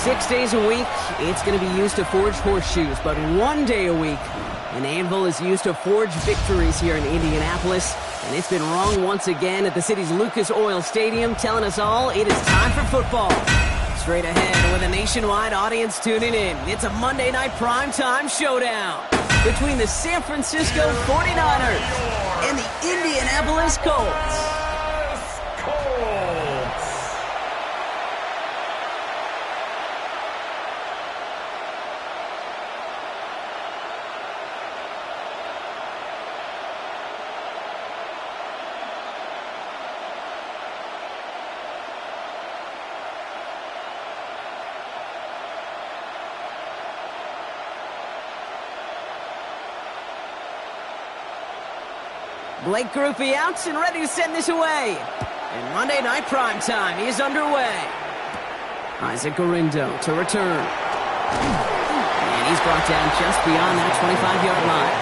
6 days a week, it's going to be used to forge horseshoes, but 1 day a week, an anvil is used to forge victories here in Indianapolis, and it's been wrong once again at the city's Lucas Oil Stadium, telling us all it is time for football. Straight ahead with a nationwide audience tuning in, it's a Monday night primetime showdown between the San Francisco 49ers and the Indianapolis Colts. Blake Grupe out and ready to send this away. And Monday Night Primetime is underway. Isaac Gorindo to return. And he's brought down just beyond that 25-yard line.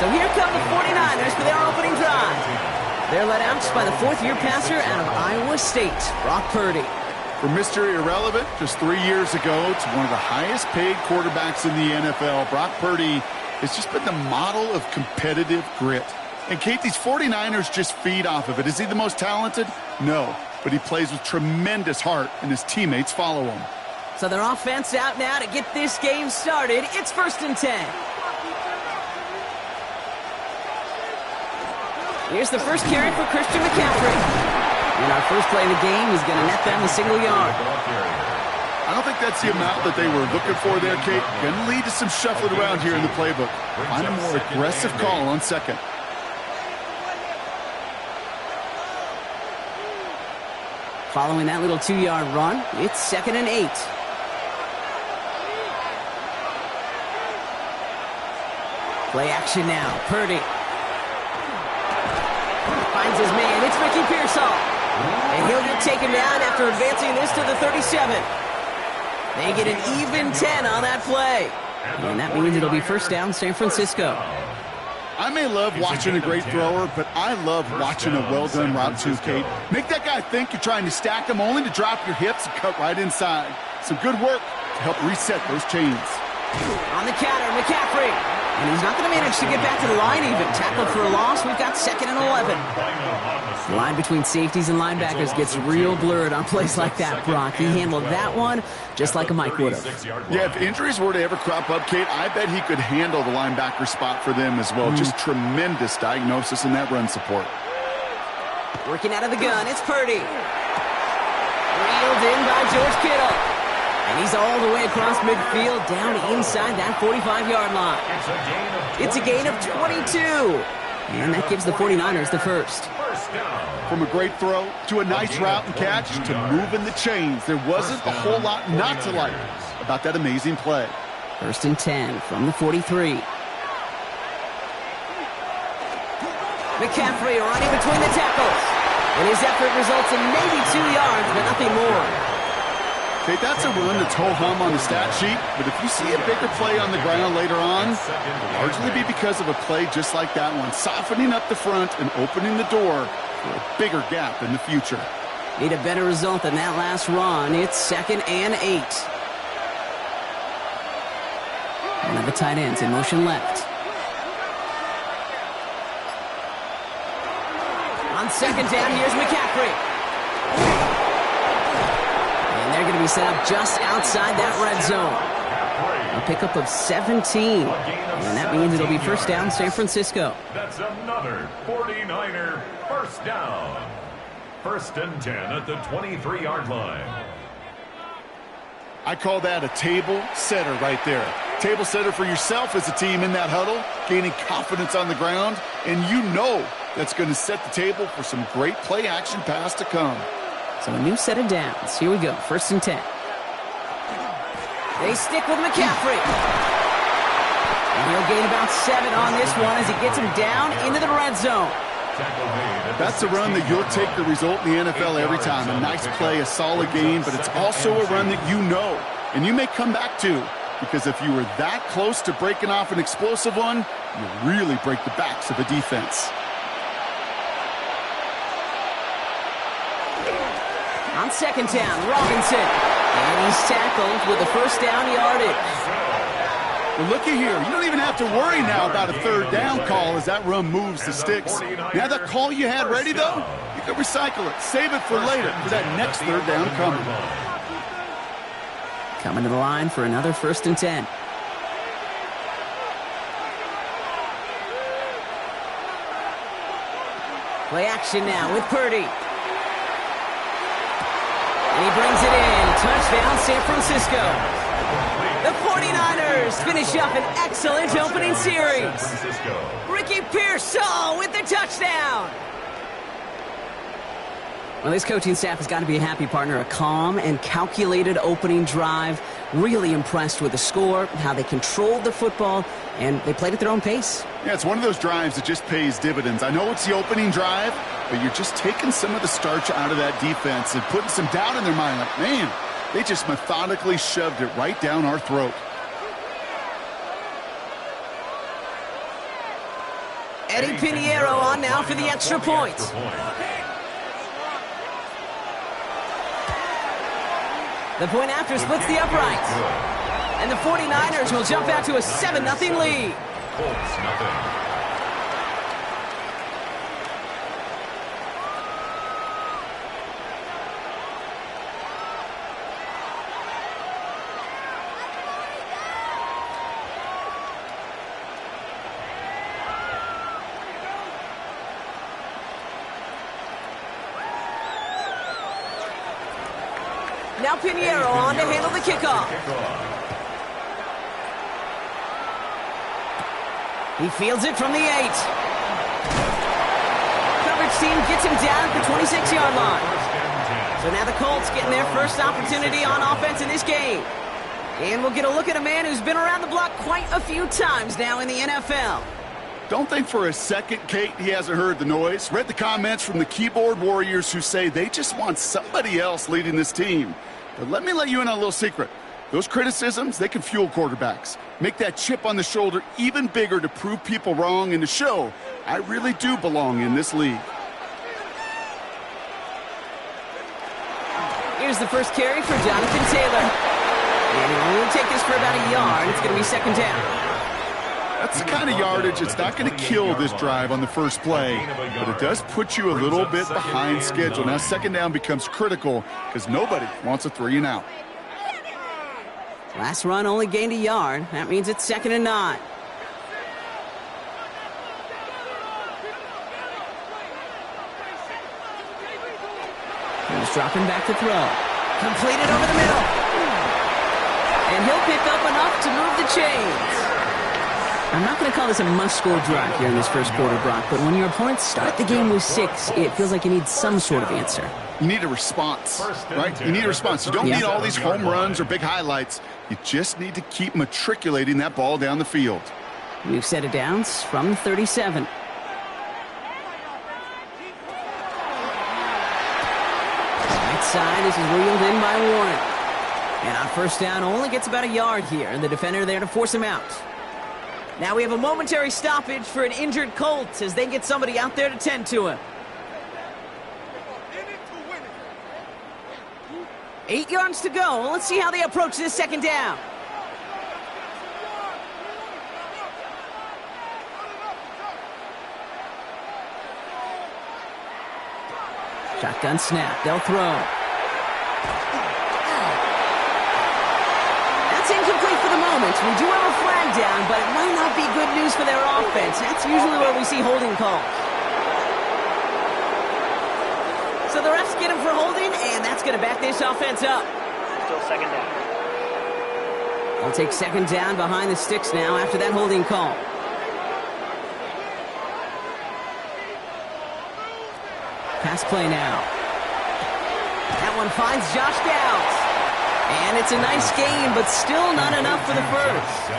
So here come the 49ers for their opening drive. They're led out by the fourth-year passer out of Iowa State, Brock Purdy. From Mr. Irrelevant just 3 years ago to one of the highest-paid quarterbacks in the NFL, Brock Purdy has just been the model of competitive grit. And Kate, these 49ers just feed off of it. Is he the most talented? No, but he plays with tremendous heart, and his teammates follow him. So their offense out now to get this game started. It's 1st and 10. Here's the first carry for Christian McCaffrey. And our first play of the game is going to net them a single yard. I don't think that's the amount that they were looking for there, Kate. Going to lead to some shuffling around here in the playbook. Find a more aggressive call on second. Following that little 2-yard run, it's 2nd and 8. Play action now. Purdy finds his man. It's Ricky Pearsall. And he'll get taken down after advancing this to the 37. They get an even 10 on that play. And that means it'll be first down, San Francisco. I may love watching a great thrower, but I love watching a well-done route too, Kate. Make that guy think you're trying to stack him, only to drop your hips and cut right inside. Some good work to help reset those chains. On the counter, McCaffrey. And he's not going to manage to get back to the line even. Tackled for a loss. We've got 2nd and 11. The line between safeties and linebackers gets real blurred on plays like that, Brock. He handled that one just like a Mike would have. Yeah, if injuries were to ever crop up, Kate, I bet he could handle the linebacker spot for them as well. Just tremendous diagnosis in that run support. Working out of the gun, it's Purdy. Reeled in by George Kittle. And he's all the way across midfield, down inside that 45-yard line. It's a gain of 22. And that gives the 49ers the first. From a great throw to a nice route and catch to moving the chains, there wasn't a whole lot not to like about that amazing play. 1st and 10 from the 43. McCaffrey running between the tackles. And his effort results in maybe 2 yards, but nothing more. Okay, that's a run that's ho-hum on the stat sheet, but if you see a bigger play on the ground later on, it'll largely be because of a play just like that one, softening up the front and opening the door for a bigger gap in the future. Need a better result than that last run. It's 2nd and 8. One of the tight ends in motion left. On 2nd down, here's McCaffrey. And they're going to be set up just outside that red zone. A pickup of 17. And that means it'll be first down, San Francisco. That's another 49er first down. 1st and 10 at the 23-yard line. I call that a table setter right there. Table setter for yourself as a team in that huddle, gaining confidence on the ground, and you know that's going to set the table for some great play action pass to come. So a new set of downs. Here we go, 1st and 10. They stick with McCaffrey. And he'll gain about 7 on this one as he gets him down into the red zone. That's a run that you'll take the result in the NFL every time. A nice play, a solid game, but it's also a run that you know, and you may come back to, because if you were that close to breaking off an explosive one, you really break the backs of a defense. On 2nd down, Robinson. And he's tackled with a first down yardage. Well, looky here. You don't even have to worry now about a third down call as that run moves the sticks. Now that call you had ready, though, you can recycle it. Save it for later for that next third down coming. Coming to the line for another 1st and 10. Play action now with Purdy. And he brings it in. Touchdown, San Francisco. The 49ers finish up an excellent opening series. Ricky Pearsall with the touchdown. Well, this coaching staff has got to be a happy partner. A calm and calculated opening drive. Really impressed with the score, how they controlled the football, and they played at their own pace. Yeah, it's one of those drives that just pays dividends. I know it's the opening drive, but you're just taking some of the starch out of that defense and putting some doubt in their mind. Like, man, they just methodically shoved it right down our throat. Eddie Pinheiro on now for the extra point. The point after splits the uprights. And the 49ers will jump out to a 7-0 lead. Colts, nothing. Now Pinheiro on to handle the kickoff. He fields it from the 8. Coverage team gets him down at the 26-yard line. So now the Colts getting their first opportunity on offense in this game. And we'll get a look at a man who's been around the block quite a few times now in the NFL. Don't think for a second, Kate, he hasn't heard the noise. Read the comments from the keyboard warriors who say they just want somebody else leading this team. But let me let you in on a little secret. Those criticisms, they can fuel quarterbacks. Make that chip on the shoulder even bigger to prove people wrong and to show I really do belong in this league. Here's the first carry for Jonathan Taylor. And he'll only take this for about a yard. It's going to be 2nd down. That's the kind of yardage. It's not going to kill this drive on the first play, but it does put you a little bit behind schedule. Now 2nd down becomes critical because nobody wants a 3 and out. Last run only gained a yard. That means it's 2nd and 9. He's dropping back to throw. Completed over the middle. And he'll pick up enough to move the chains. I'm not going to call this a must-score drive here in this first quarter, Brock, but when your opponents start the game with 6, it feels like you need some sort of answer. You need a response, right? You need a response. You don't need all these home runs or big highlights. You just need to keep matriculating that ball down the field. New set of downs from 37. Right side, this is reeled in by Warren. And on 1st down, only gets about a yard here, and the defender there to force him out. Now we have a momentary stoppage for an injured Colts as they get somebody out there to tend to him. 8 yards to go. Let's see how they approach this 2nd down. Shotgun snap. They'll throw. That's incomplete for the moment. We do have a flag down, but it might not be good news for their offense. That's usually where we see holding calls. So the refs get him for holding, and that's going to back this offense up. Still 2nd down. They'll take 2nd down behind the sticks now after that holding call. Pass play now. That one finds Josh Downs. And it's a nice gain, but still not enough for the first.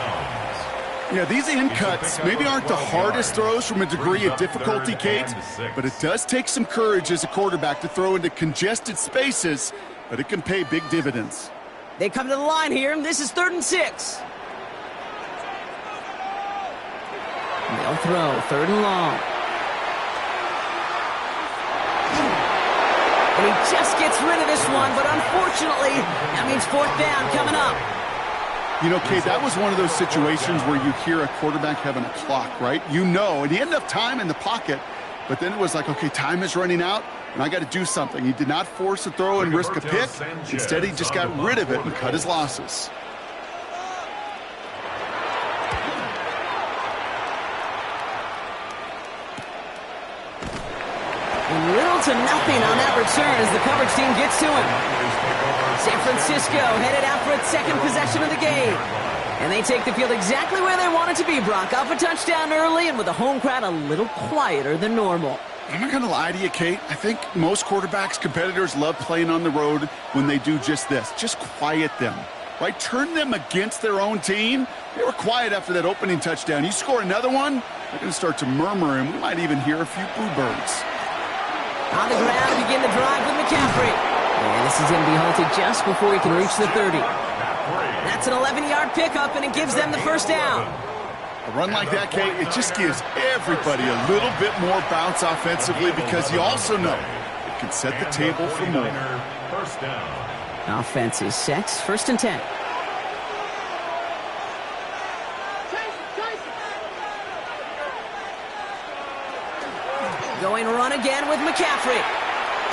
Yeah, these in cuts maybe aren't the hardest throws from a degree of difficulty, Kate, but it does take some courage as a quarterback to throw into congested spaces, but it can pay big dividends. They come to the line here, and this is 3rd and 6. They'll throw 3rd and long. And he just gets rid of this one, but unfortunately, that means fourth down coming up. You know, Kate, that was one of those situations where you hear a quarterback having a clock, right? You know, and he had enough time in the pocket, but then it was like, okay, time is running out, and I got to do something. He did not force a throw and risk a pick. Instead, he just got rid of it and cut his losses. Little to nothing on that return as the coverage team gets to him. San Francisco headed out for its second possession of the game. And they take the field exactly where they want it to be, Brock. Off a touchdown early and with the home crowd a little quieter than normal. I'm not going to lie to you, Kate. I think most quarterbacks, competitors love playing on the road when they do just this. Just quiet them, right? Turn them against their own team. They were quiet after that opening touchdown. You score another one, they're going to start to murmur, and we might even hear a few boo birds. On the ground to begin the drive with McCaffrey. And this is going to be halted just before he can reach the 30. That's an 11-yard pickup, and it gives them the first down. A run like that, Kate, it just gives everybody a little bit more bounce offensively because you also know it can set the table for more. First down. Offense is set. First and 10. Going run again with McCaffrey.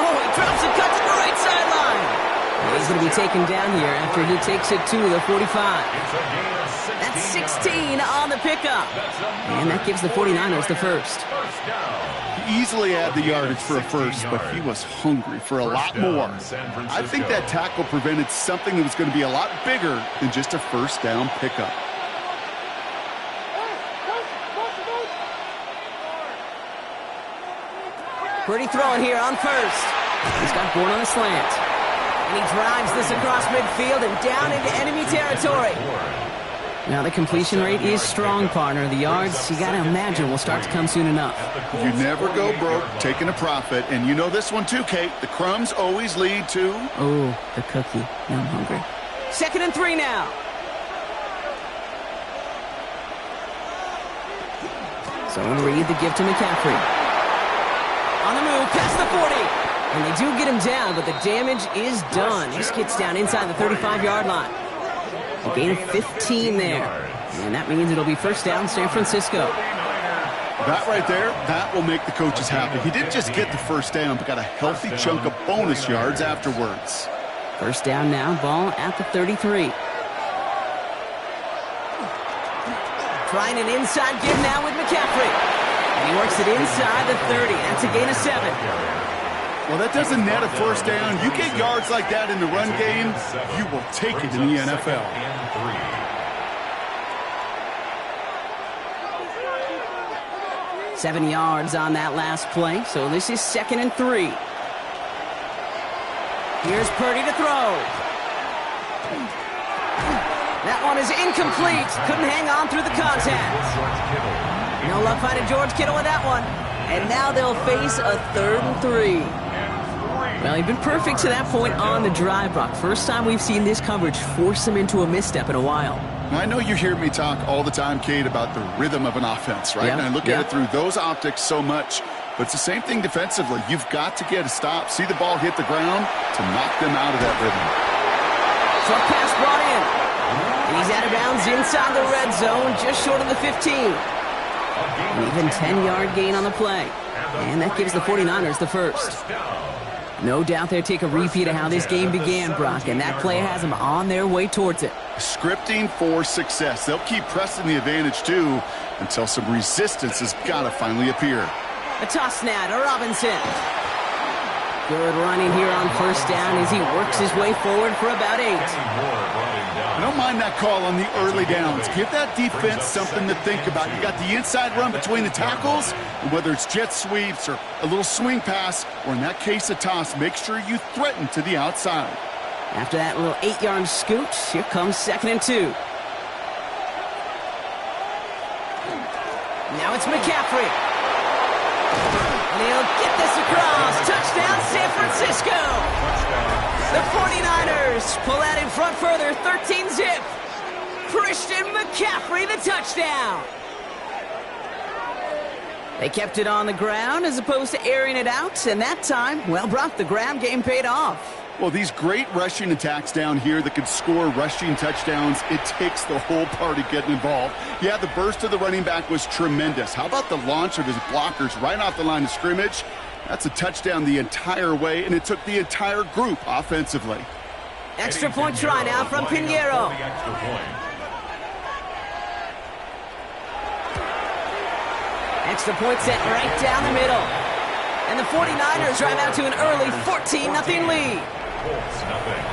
Oh, he drops a cut to the right sideline. He's going to be taken down here after he takes it to the 45. That's 16 on the pickup. And that gives the 49ers the first. He easily had the yardage for a first, but he was hungry for a lot more. I think that tackle prevented something that was going to be a lot bigger than just a first down pickup. Pretty throwing here on first. He's got Bourne on a slant. And he drives this across midfield and down into enemy territory. Now the completion rate is strong, partner. The yards, you got to imagine, will start to come soon enough. You never go broke taking a profit. And you know this one too, Kate. The crumbs always lead to... Oh, the cookie. Now I'm hungry. 2nd and 3 now. So Reed the give to McCaffrey. On the move, past the 40. And they do get him down, but the damage is done. Just gets down inside the 35-yard line. A gain of 15 there. And that means it'll be first down San Francisco. That right there, that will make the coaches happy. He didn't just get the first down, but got a healthy chunk of bonus yards afterwards. First down now, ball at the 33. Trying an inside give now with McCaffrey. And he works it inside the 30. That's a gain of 7. Well, that doesn't net a first down. You get yards like that in the run game, you will take it in the NFL. 7 yards on that last play, so this is 2nd and 3. Here's Purdy to throw. That one is incomplete. Couldn't hang on through the contact. No luck finding George Kittle with that one. And now they'll face a 3rd and 3. Well, he'd been perfect to that point on the drive, Brock. First time we've seen this coverage force him into a misstep in a while. Now, I know you hear me talk all the time, Kate, about the rhythm of an offense, right? And I look at it through those optics so much. But it's the same thing defensively. You've got to get a stop, see the ball hit the ground to knock them out of that rhythm. Short pass brought in. And he's out of bounds inside the red zone, just short of the 15. An even 10-yard gain on the play. And that gives the 49ers the first. No doubt they'll take a repeat of how this game began, Brock, and that play has them on their way towards it. Scripting for success. They'll keep pressing the advantage, too, until some resistance has got to finally appear. A toss now to Robinson. Good running here on first down as he works his way forward for about 8. I don't mind that call on the early downs. Give that defense something to think about. You got the inside run between the tackles, and whether it's jet sweeps or a little swing pass, or in that case a toss, make sure you threaten to the outside. After that little 8-yard scoot, here comes 2nd and 2. Now it's McCaffrey. And he'll get this across. Touchdown, San Francisco. The 49ers pull out in front further, 13-zip. Christian McCaffrey, the touchdown. They kept it on the ground as opposed to airing it out, and that time, well, Brock, the ground game paid off. Well, these great rushing attacks down here that could score rushing touchdowns, it takes the whole party getting involved. Yeah, the burst of the running back was tremendous. How about the launch of his blockers right off the line of scrimmage? That's a touchdown the entire way, and it took the entire group offensively. Extra point try now from Pinheiro. Extra point set right down the middle. And the 49ers drive out to an early 14-0 lead. Colts nothing.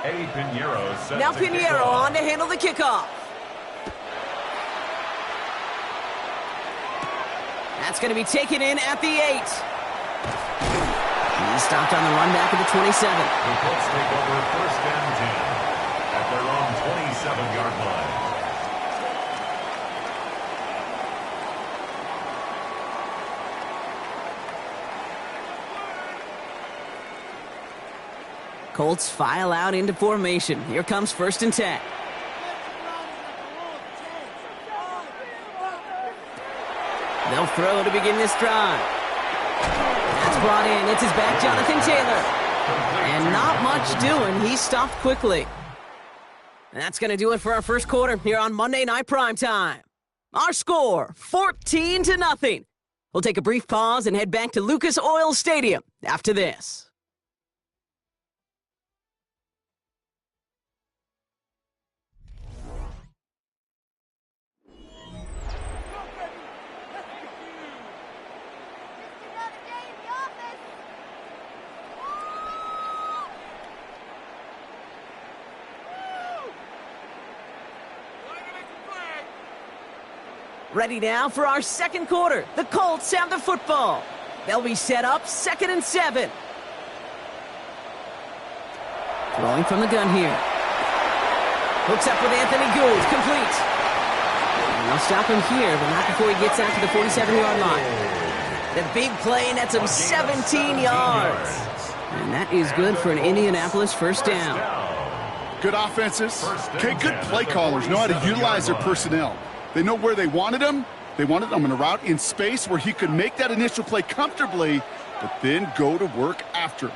Eddie Pinheiro set now to Pinheiro kickoff. on to handle the kickoff. That's going to be taken in at the 8. He's stopped on the run back at the 27. The Colts take over 1st and 10 at their own 27-yard line. Colts file out into formation. Here comes 1st and 10. They'll throw to begin this drive. That's brought in. It's his back, Jonathan Taylor. And not much doing. He stopped quickly. And that's going to do it for our first quarter here on Monday Night Primetime. Our score, 14-0. We'll take a brief pause and head back to Lucas Oil Stadium after this. Ready now for our second quarter. The Colts have the football. They'll be set up 2nd and 7. Throwing from the gun here. Hooks up with Anthony Gould. Complete. And they'll stop him here, but not before he gets out to the 47-yard line. The big play nets him 17 yards. And that is good for an Indianapolis first down. Good offenses. Okay, good play callers know how to utilize their personnel. They know where they wanted him. They wanted him in a route in space where he could make that initial play comfortably, but then go to work after.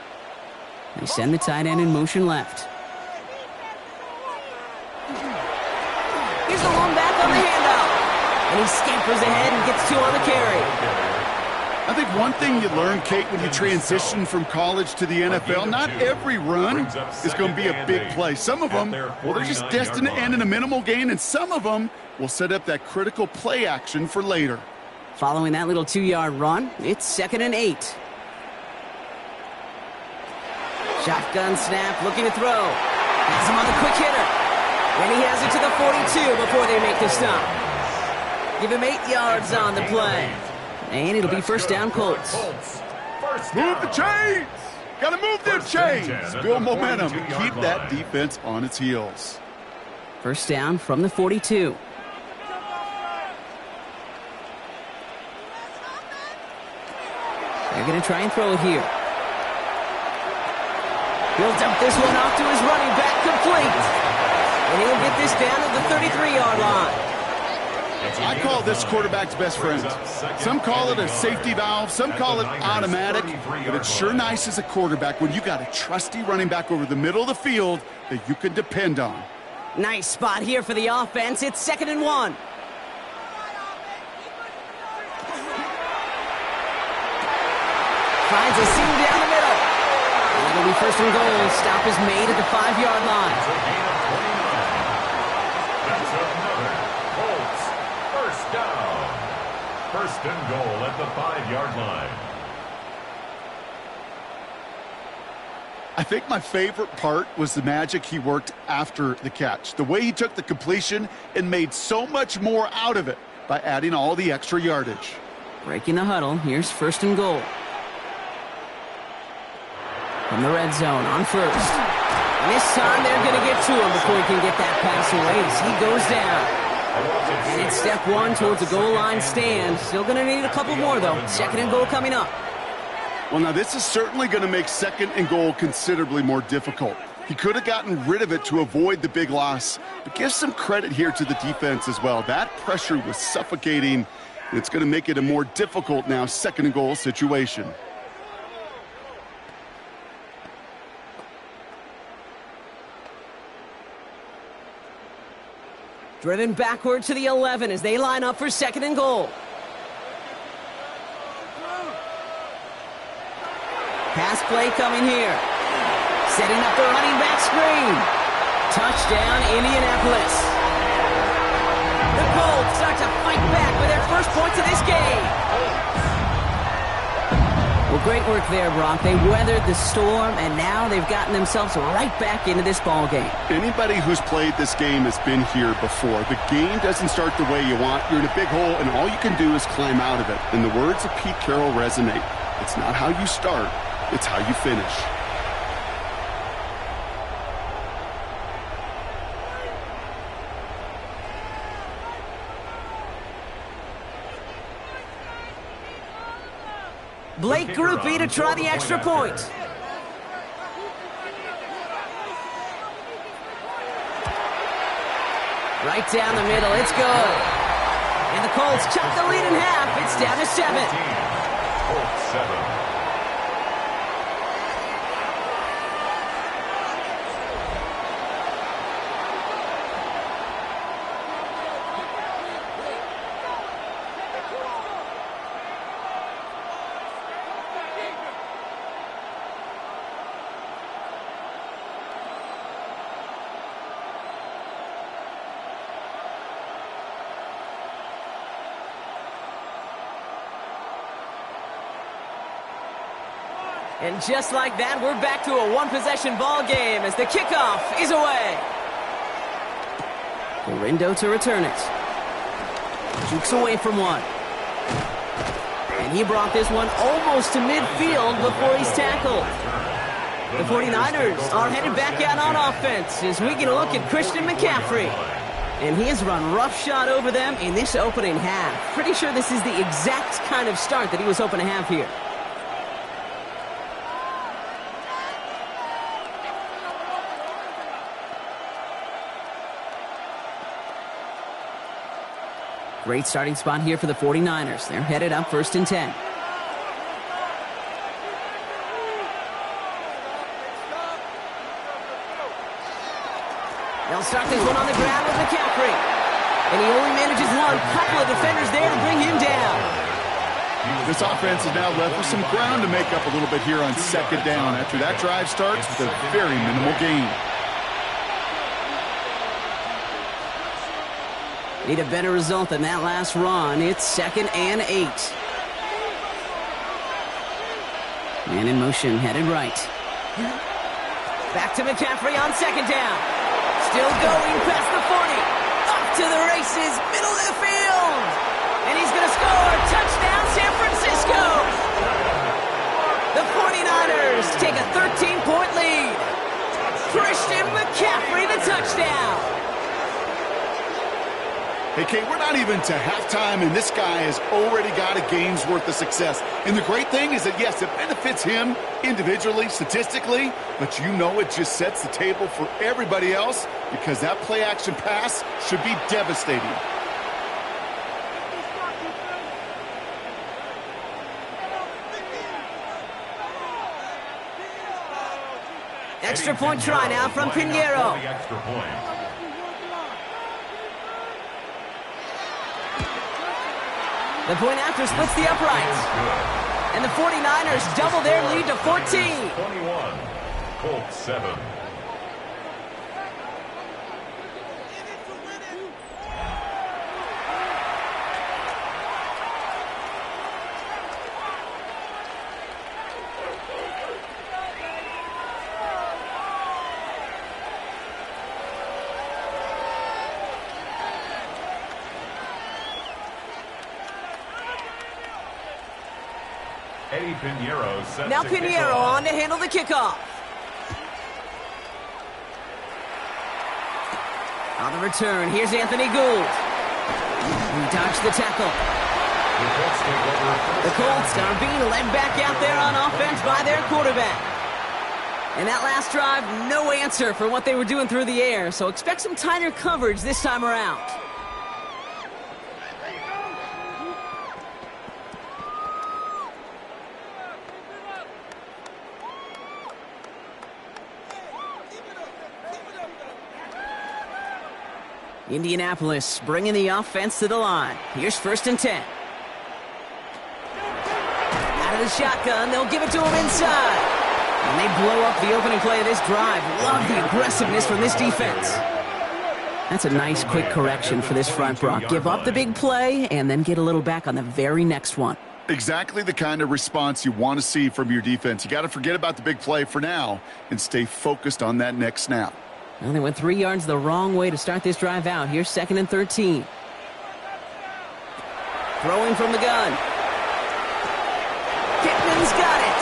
They send the tight end in motion left. Here's the long back on the handoff. And he scampers ahead and gets 2 on the carry. I think one thing you learn, Kate, when you transition from college to the NFL, not every run is going to be a big play. Some of them, well, they're just destined to end in a minimal gain, and some of them will set up that critical play action for later. Following that little 2-yard run, it's 2nd and 8. Shotgun snap, looking to throw. Has him on the quick hitter. And he has it to the 42 before they make the stop. Give him 8 yards on the play. And it'll be first down, Colts. Move the chains! Gotta move them chains! Build momentum and keep that defense on its heels. First down from the 42. They're going to try and throw it here. He'll dump this one off to his running back, complete. And he'll get this down at the 33-yard line. I call this quarterback's best friend. Some call it a safety valve, some call it automatic, but it's sure nice as a quarterback when you got a trusty running back over the middle of the field that you can depend on. Nice spot here for the offense. It's 2nd and 1. Finds a seam down the middle. And it'll be 1st and goal. Stop is made at the 5-yard line. That's another Colts first down. 1st and goal at the 5-yard line. I think my favorite part was the magic he worked after the catch. The way he took the completion and made so much more out of it by adding all the extra yardage. Breaking the huddle. Here's 1st and goal. From the red zone on 1st. And this time they're going to get to him before he can get that pass away as he goes down. And it's step one towards a goal line stand. Still going to need a couple more, though. Second and goal coming up. Well, now this is certainly going to make second and goal considerably more difficult. He could have gotten rid of it to avoid the big loss, but give some credit here to the defense as well. That pressure was suffocating, and it's going to make it a more difficult now second and goal situation. Driven backward to the 11 as they line up for second and goal. Pass play coming here. Setting up the running back screen. Touchdown, Indianapolis. The Colts start to fight back with their first points of this game. Well, great work there, Brock. They weathered the storm, and now they've gotten themselves right back into this ball game. Anybody who's played this game has been here before. The game doesn't start the way you want. You're in a big hole, and all you can do is climb out of it. And the words of Pete Carroll resonate. It's not how you start, it's how you finish. Blake Groupie to try the extra point. Right down the middle, it's good. And the Colts cut the lead in half. It's down to 7. Colts 7. And just like that, we're back to a one-possession ball game as the kickoff is away. Gorindo to return it. Jukes away from one. And he brought this one almost to midfield before he's tackled. The 49ers are headed back out on offense as we get a look at Christian McCaffrey. And he has run roughshod over them in this opening half. Pretty sure this is the exact kind of start that he was hoping to have here. Great starting spot here for the 49ers. They're headed up 1st and 10. They'll start this one on the ground with McCaffrey. And he only manages one. Couple of defenders there to bring him down. This offense is now left with some ground to make up a little bit here on second down after that drive starts with a very minimal gain. Need a better result than that last run. It's 2nd and 8. Man in motion, headed right. Back to McCaffrey on 2nd down. Still going past the 40. Off to the races, middle of the field. And he's going to score. Touchdown, San Francisco. The 49ers take a 13-point lead. Christian McCaffrey, the touchdown. Hey, Kate, we're not even to halftime, and this guy has already got a game's worth of success. And the great thing is that, yes, it benefits him individually, statistically, but you know it just sets the table for everybody else because that play-action pass should be devastating. Extra point try now from Pinheiro. The point after splits the uprights. And the 49ers double their lead to 14. 21, Colts 7. Eddie Pinheiro sets now the Pinheiro kickoff. on to handle the kickoff. On the return, here's Anthony Gould. He dodged the tackle. The Colts are being led back out there on offense by their quarterback. And that last drive, no answer for what they were doing through the air, so expect some tighter coverage this time around. Indianapolis bringing the offense to the line. Here's 1st and 10. Out of the shotgun, they'll give it to him inside. And they blow up the opening play of this drive. Love the aggressiveness from this defense. That's a nice quick correction for this front, Brock. Give up the big play and then get a little back on the very next one. Exactly the kind of response you want to see from your defense. You got to forget about the big play for now and stay focused on that next snap. Well, they went 3 yards the wrong way to start this drive out. Here's 2nd and 13. Throwing from the gun. Pittman's got it.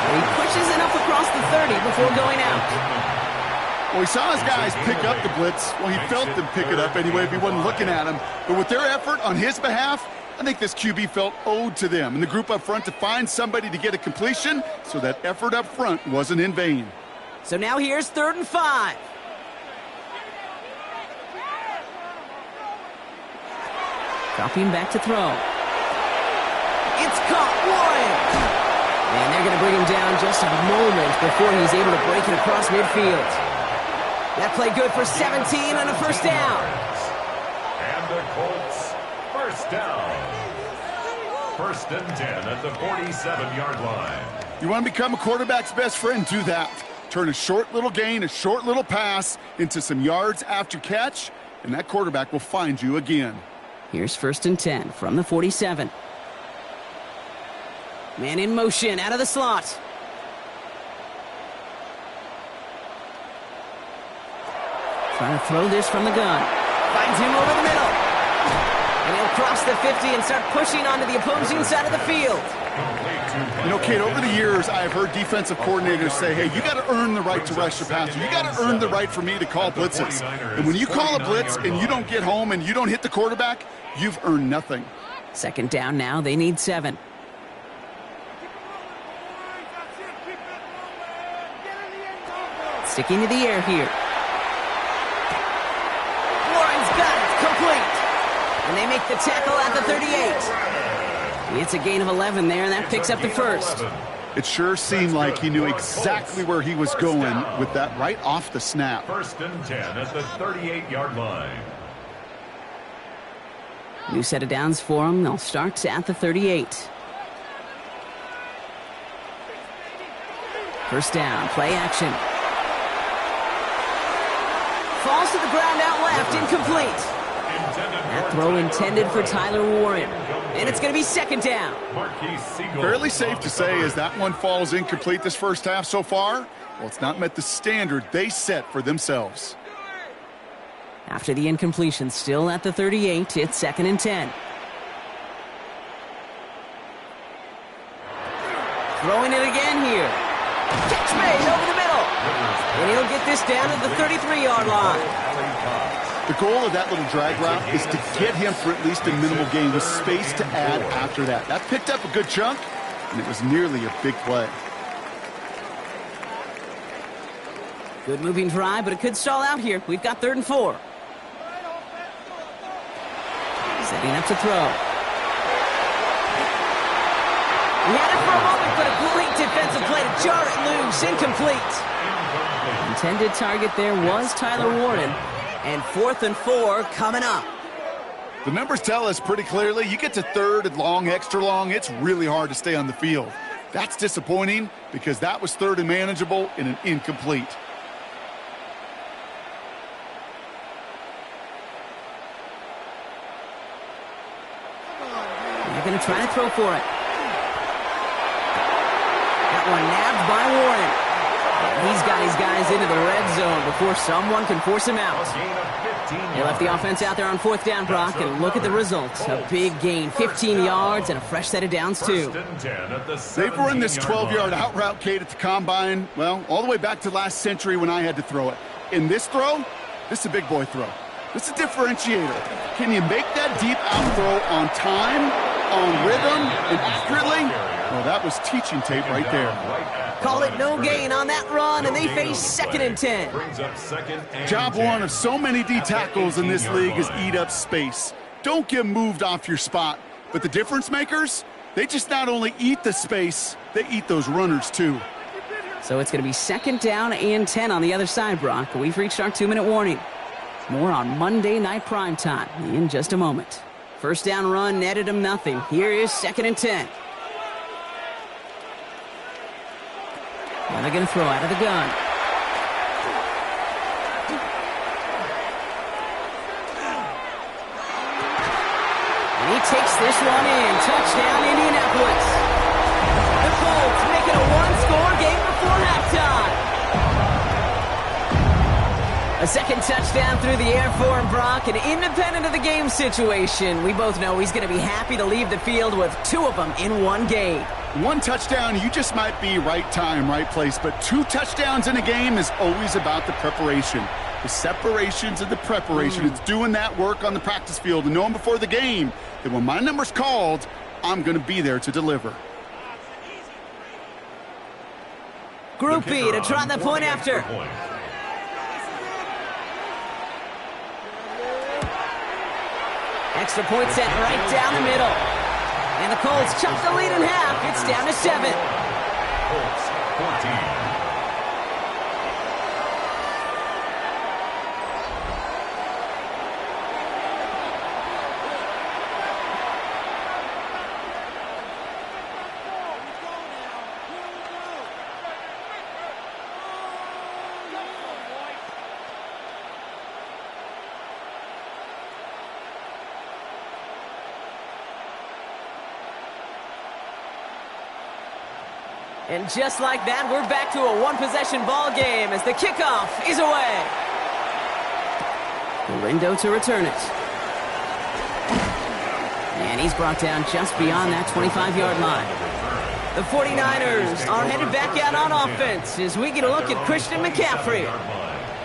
And he pushes enough across the 30 before going out. Well, he saw his guys pick up the blitz. Well, he felt them pick it up anyway if he wasn't looking at him. But with their effort on his behalf, I think this QB felt owed to them and the group up front to find somebody to get a completion, so that effort up front wasn't in vain. So now here's 3rd and 5. Dropping back to throw. It's caught. Warren! And they're going to bring him down just a moment before he's able to break it across midfield. That play good for 17 and a 1st down. And the Colts, 1st down. 1st and 10 at the 47-yard line. You want to become a quarterback's best friend? Do that. Turn a short little gain, a short little pass into some yards after catch, and that quarterback will find you again. Here's 1st and 10 from the 47. Man in motion out of the slot. Trying to throw this from the gun. Finds him over the middle. And he'll cross the 50 and start pushing onto the opposing side of the field. You know, Kate, over the years, I've heard defensive coordinators say, hey, you got to earn the right to rush your passer. You got to earn the right for me to call blitzes. And when you call a blitz and you don't get home and you don't hit the quarterback, you've earned nothing. 2nd down now. They need 7. Sticking to the air here. Warren's got it. Complete. And they make the tackle at the 38. It's a gain of 11 there, and that picks up the 1st. It sure seemed like he knew exactly where he was going with that right off the snap. 1st and 10 at the 38-yard line. New set of downs for him. They'll start at the 38. 1st down, play action. Falls to the ground out left, incomplete. That throw intended for Tyler Warren. And it's going to be 2nd down. Fairly safe to say as that one falls incomplete this first half so far. Well, it's not met the standard they set for themselves. After the incompletion, still at the 38, it's 2nd and 10. Throwing it again here. Catch made over the middle. And he'll get this down at the 33-yard line. The goal of that little drag route is to get him for at least a minimal gain with space to add after that. That picked up a good chunk, and it was nearly a big play. Good moving drive, but it could stall out here. We've got 3rd and 4. Setting up to throw. He had it for a moment, but a great defensive play to jar it loose. Incomplete. Intended target there was Tyler Warren. And 4th and 4 coming up. The numbers tell us pretty clearly, you get to 3rd and long, extra long, it's really hard to stay on the field. That's disappointing because that was 3rd and manageable in an incomplete. They're going to try to throw for it. That one nabbed by Warren. He's got his guys into the red zone before someone can force him out. They left the offense out there on 4th down, Brock, and look at the results. A big gain, 15 yards, and a fresh set of downs, too. They've run this 12-yard out route, Kate, at the combine, well, all the way back to last century when I had to throw it. In this throw, This is a big boy throw. This is a differentiator. Can you make that deep out throw on time, on rhythm, and accurately? Well, that was teaching tape right there. Call it no gain on that run, and they face 2nd and 10. Job one of so many D tackles in this league is eat up space. Don't get moved off your spot. But the difference makers, they just not only eat the space, they eat those runners too. So it's going to be 2nd down and 10 on the other side, Brock. We've reached our 2-minute warning. More on Monday Night Primetime in just a moment. First down run netted him nothing. Here is 2nd and 10. Now they're going to throw out of the gun. And he takes this one in. Touchdown, Indianapolis. The Colts make it a one-score game before halftime. A second touchdown through the air for him, Brock, and independent of the game situation, we both know he's going to be happy to leave the field with 2 of them in one game. 1 touchdown, you just might be right time, right place, but 2 touchdowns in a game is always about the preparation. The separations of the preparation. It's doing that work on the practice field and knowing before the game that when my number's called, I'm going to be there to deliver. Group B to try the point after. Extra point set right down the middle. And the Colts chop the lead in half. It's down to 7. Colts 14. And just like that, we're back to a one-possession ball game as the kickoff is away. Lindo to return it. And he's brought down just beyond that 25-yard line. The 49ers are headed back out on offense as we get a look at Christian McCaffrey.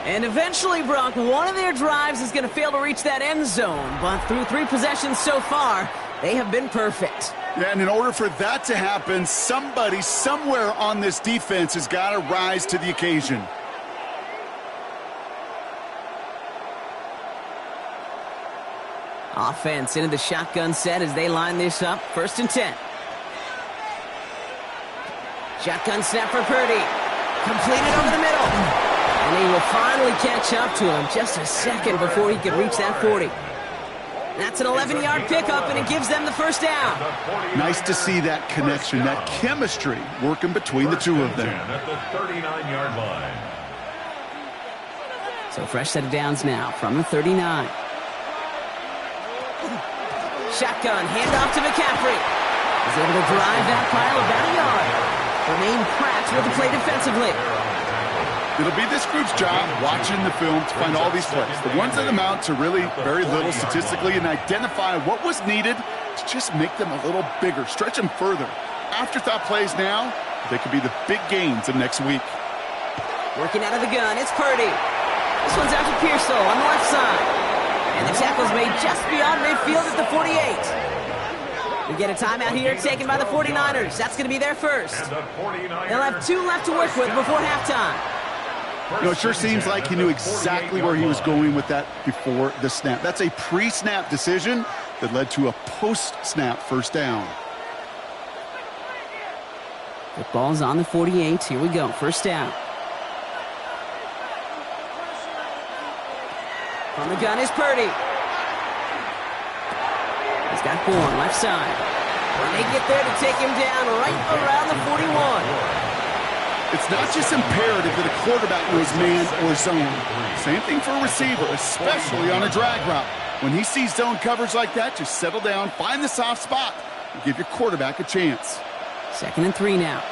And eventually, Brock, one of their drives is going to fail to reach that end zone. But through 3 possessions so far, they have been perfect. Yeah, and in order for that to happen, somebody somewhere on this defense has got to rise to the occasion. Offense into the shotgun set as they line this up. 1st and 10. Shotgun snap for Purdy. Completed over the middle. And he will finally catch up to him just a second before he can reach that 40. That's an 11-yard pickup, and it gives them the first down. Nice to see that connection, that chemistry working between the 2 of them. At the 39-yard line. So fresh set of downs now from the 39. Shotgun, handoff to McCaffrey. He's able to drive that pile about a yard. Remain Pratt with the play defensively. It'll be this group's job watching the film to find all these plays. The ones that amount to really very little statistically and identify what was needed to just make them a little bigger, stretch them further. Afterthought plays now, they could be the big gains of next week. Working out of the gun, it's Purdy. This one's out to Pearsall on the left side. And the tackle's made just beyond midfield at the 48. We get a timeout here taken by the 49ers. That's going to be their first. They'll have 2 left to work with before halftime. You know, it sure seems like he knew exactly where he was going with that before the snap. That's a pre-snap decision that led to a post-snap first down. The ball's on the 48. Here we go. First down. From the gun is Purdy. He's got Bourne left side. And they get there to take him down right around the 41. It's not just imperative that a quarterback knows man or zone. Same thing for a receiver, especially on a drag route. When he sees zone coverage like that, just settle down, find the soft spot, and give your quarterback a chance. 2nd and 3 now.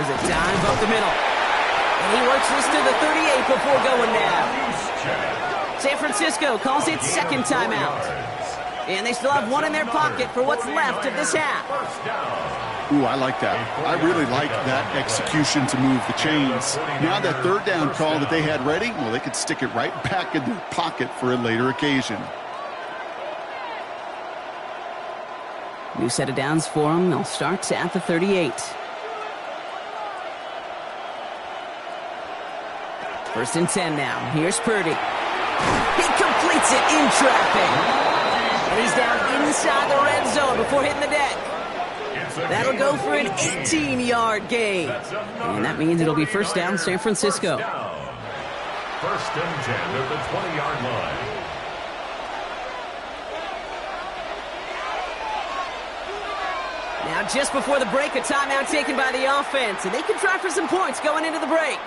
There's a dive up the middle. And he works this to the 38 before going down. San Francisco calls it 2nd timeout. And they still have 1 in their pocket for what's left of this half. Ooh, I like that. I really like that execution to move the chains. Now that third down call that they had ready, well, they could stick it right back in their pocket for a later occasion. New set of downs for them. They'll start at the 38. First and 10 now. Here's Purdy. He completes it in traffic. And he's down inside the red zone before hitting the deck. That'll go for an 18-yard gain. And that means it'll be first down San Francisco. First and 10 at the 20-yard line. Now, just before the break, a timeout taken by the offense, and they can try for some points going into the break.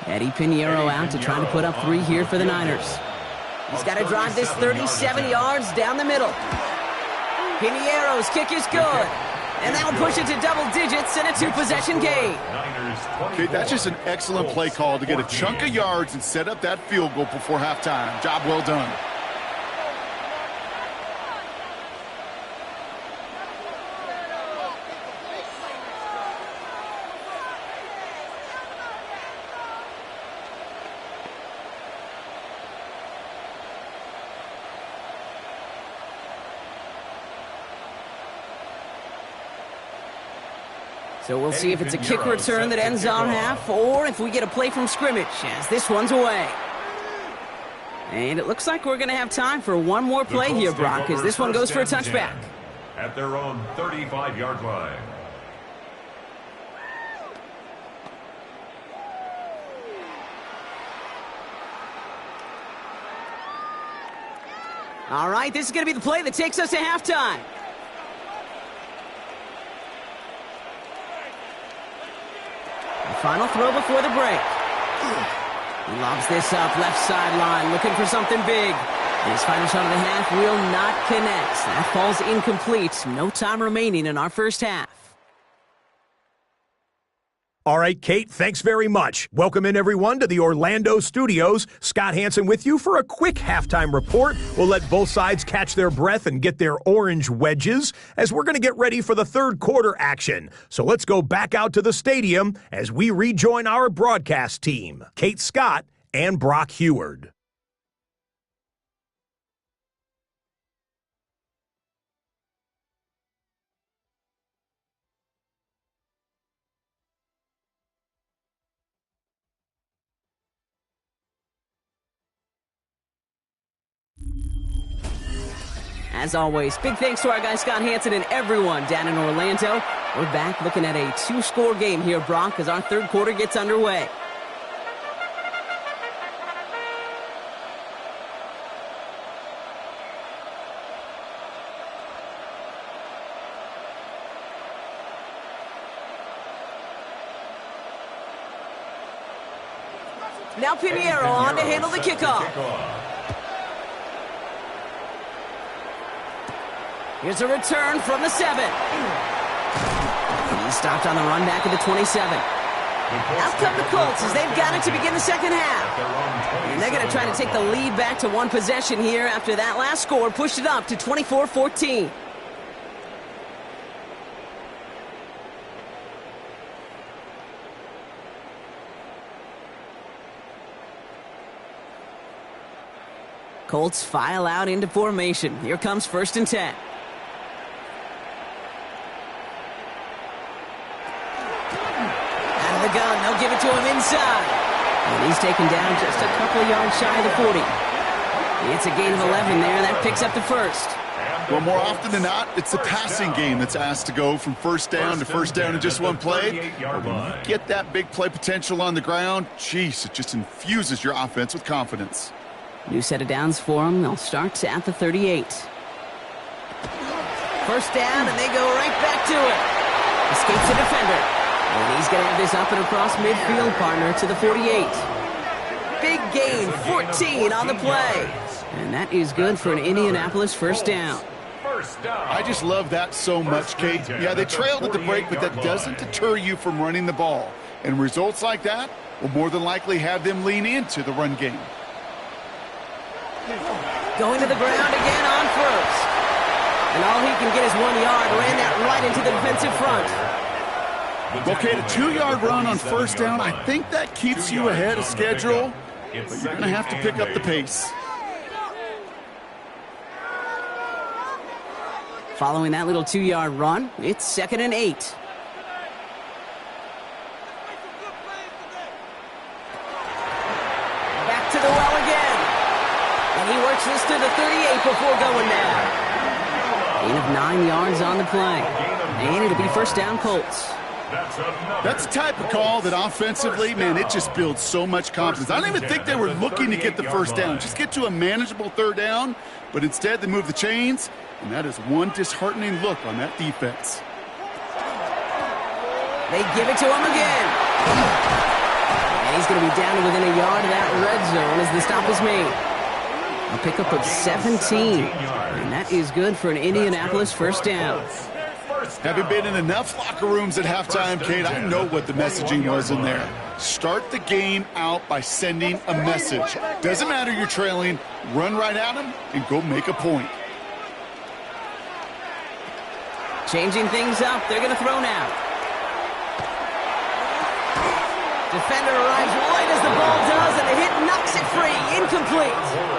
Eddie Pinheiro out to try to put up 3 here for the Niners. He's got to drive this 37 yards down the middle. Pinheiro's kick is good. And that'll push it to double digits and a 2-possession gain. Okay, that's just an excellent play call to get a chunk of yards and set up that field goal before halftime. Job well done. So we'll see if it's a kick return that ends on half or if we get a play from scrimmage as this one's away. And it looks like we're going to have time for one more play here, Brock, as this one goes for a touchback. At their own 35-yard line. All right, this is going to be the play that takes us to halftime. Final throw before the break. He lobs this up left sideline, looking for something big. And his final shot of the half will not connect. That falls incomplete. No time remaining in our first half. All right, Kate, thanks very much. Welcome in, everyone, to the Orlando studios. Scott Hansen with you for a quick halftime report. We'll let both sides catch their breath and get their orange wedges as we're going to get ready for the third quarter action. So let's go back out to the stadium as we rejoin our broadcast team, Kate Scott and Brock Heward. As always, big thanks to our guy Scott Hansen and everyone down in Orlando. We're back looking at a 2-score game here, Brock, as our third quarter gets underway. Now Pinheiro on to handle the kickoff. Here's a return from the 7. He stopped on the run back at the 27. Out come the Colts as they've got it to begin the second half. And they're going to try to take the lead back to one possession here after that last score pushed it up to 24-14. Colts file out into formation. Here comes first and 10. The gun, they'll give it to him inside. And he's taken down just a couple of yards shy of the 40. It's a gain of 11 there. That picks up the first. Well, more often than not, it's the passing game that's asked to go from first down to first down in just one play. But when you get that big play potential on the ground, geez, it just infuses your offense with confidence. New set of downs for them. They'll start at the 38. First down, and they go right back to it. Escapes the defender. And he's going to have this up and across midfield, partner, to the 48. Big gain, 14 on the play. And that is good for an Indianapolis first down. first down. I just love that so much, Kate. Yeah, they trailed at the break, but that doesn't deter you from running the ball. And results like that will more than likely have them lean into the run game. Going to the ground again on first. And all he can get is 1 yard. Ran that right into the defensive front. Okay, a 2-yard run on first down, I think that keeps you ahead of schedule, but you're going to have to pick up the pace. Following that little 2-yard run, it's 2nd and 8. Back to the well again. And he works this to the 38 before going down. Gain of 9 yards on the play. And it'll be first down Colts. That's the type of call that offensively, man, it just builds so much confidence. I don't even think they were looking to get the first down. Just get to a manageable third down, but instead they move the chains, and that is one disheartening look on that defense. They give it to him again. And he's going to be down to within a yard of that red zone as the stop is made. A pickup of 17. And that is good for an Indianapolis first down. Having been in enough locker rooms at halftime, Kate, I know what the messaging was in there. Start the game out by sending a message. Doesn't matter you're trailing, run right at them and go make a point. Changing things up, they're going to throw now. Defender arrives right as the ball does, and the hit knocks it free. Incomplete.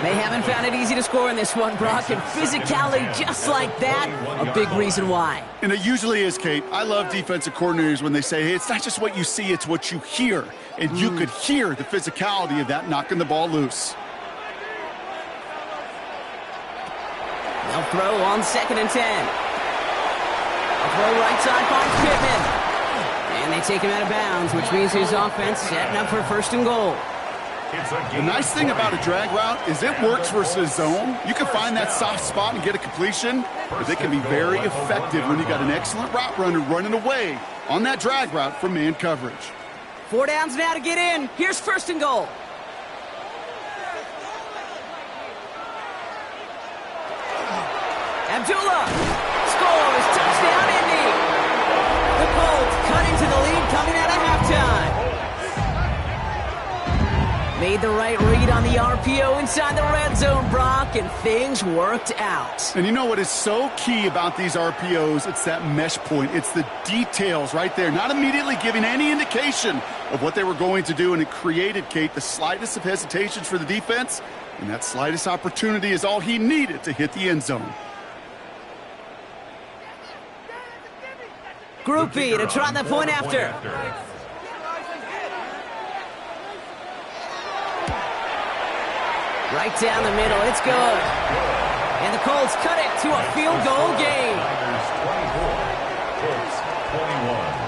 They haven't found it easy to score in this one, Brock, and physicality just like that, a big reason why. And it usually is, Kate. I love defensive coordinators when they say, hey, it's not just what you see, it's what you hear. And you could hear the physicality of that knocking the ball loose. They'll throw on 2nd and 10. A throw right side finds Pittman. And they take him out of bounds, which means his offense setting up for first and goal. The nice thing about a drag route is it works versus zone. You can find that soft spot and get a completion, but they can be very effective when you got an excellent route runner running away on that drag route from man coverage. 4 downs now to get in. Here's first and goal. Abdullah scores. Touchdown, Indy. The Colts cut into the lead coming out of halftime. Made the right read on the RPO inside the red zone, Brock, and things worked out. And you know what is so key about these RPOs? It's that mesh point. It's the details right there, not immediately giving any indication of what they were going to do, and it created, Kate, the slightest of hesitations for the defense, and that slightest opportunity is all he needed to hit the end zone. Group B to try the point after. Right down the middle, it's good. And the Colts cut it to a field goal game. Colts 21.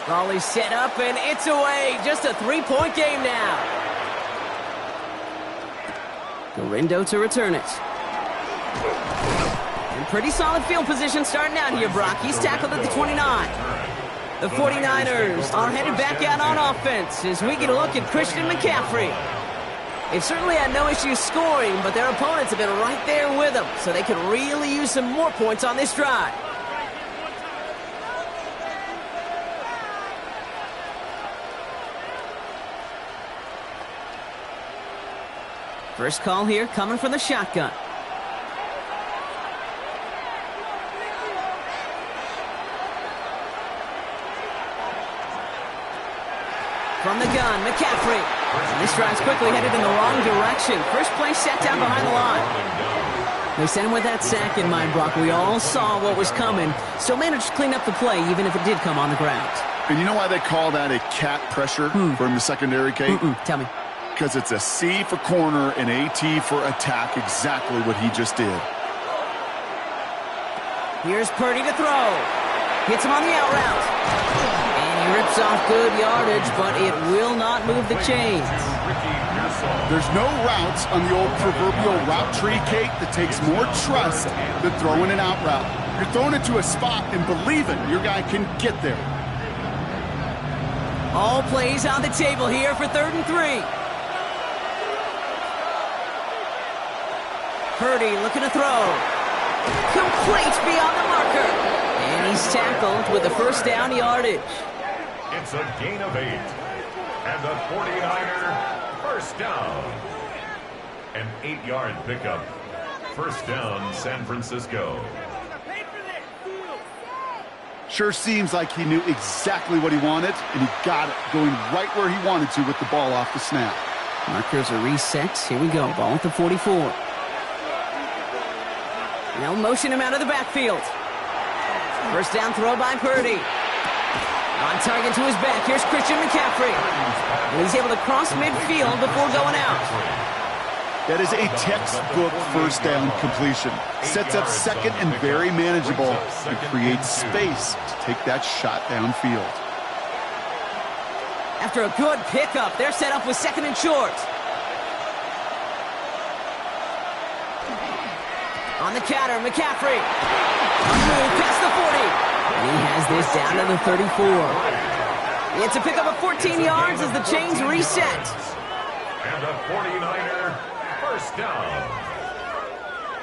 Raleigh set up, and it's away. Just a 3-point game now. Garindo to return it. And pretty solid field position starting out here, Brock. He's tackled at the 29. The 49ers are headed back out on offense as we get a look at Christian McCaffrey. They've certainly had no issues scoring, but their opponents have been right there with them, so they could really use some more points on this drive. First call here coming from the shotgun. From the gun, McCaffrey. And this drive's quickly headed in the wrong direction. First play set down behind the line. They sent him with that sack in mind, Brock. We all saw what was coming. Still managed to clean up the play, even if it did come on the ground. And you know why they call that a cat pressure from the secondary, Kate? Tell me. Because it's a C for corner and AT for attack, exactly what he just did. Here's Purdy to throw. Hits him on the out route. And he rips off good yardage, but it will not move the chains. There's no routes on the old proverbial route tree, Kate, that takes more trust than throwing an out route. You're throwing it to a spot and believing your guy can get there. All plays on the table here for 3rd and 3. Purdy looking to throw. Complete beyond the marker. And he's tackled with a first down yardage. It's a gain of 8. And the 49er first down. An 8-yard pickup. First down, San Francisco. Sure seems like he knew exactly what he wanted, and he got it, going right where he wanted to with the ball off the snap. Markers are reset. Here we go. Ball at the 44. They'll motion him out of the backfield. First down throw by Purdy. On target to his back. Here's Christian McCaffrey. And he's able to cross midfield before going out. That is a textbook first down completion. Sets up second and very manageable. It creates space to take that shot downfield. After a good pickup, they're set up with 2nd and short. On the counter, McCaffrey. On the move, past the 40. And he has this down to the 34. It's a pickup of 14 yards as the chains reset. And the 49er first down.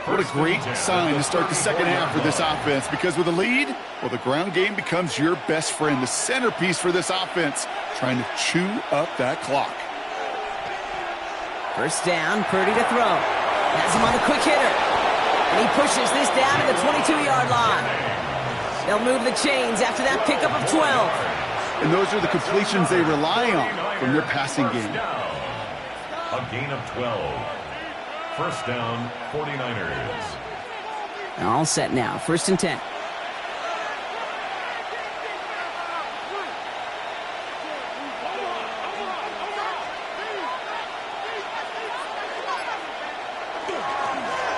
What a great sign to start the second half for this offense, because with a lead, well, the ground game becomes your best friend, the centerpiece for this offense, trying to chew up that clock. First down, Purdy to throw. Has him on a quick hitter. And he pushes this down to the 22-yard line. They'll move the chains after that pickup of 12. And those are the completions they rely on from their passing game. A gain of 12. First down, 49ers. All set now. 1st and 10.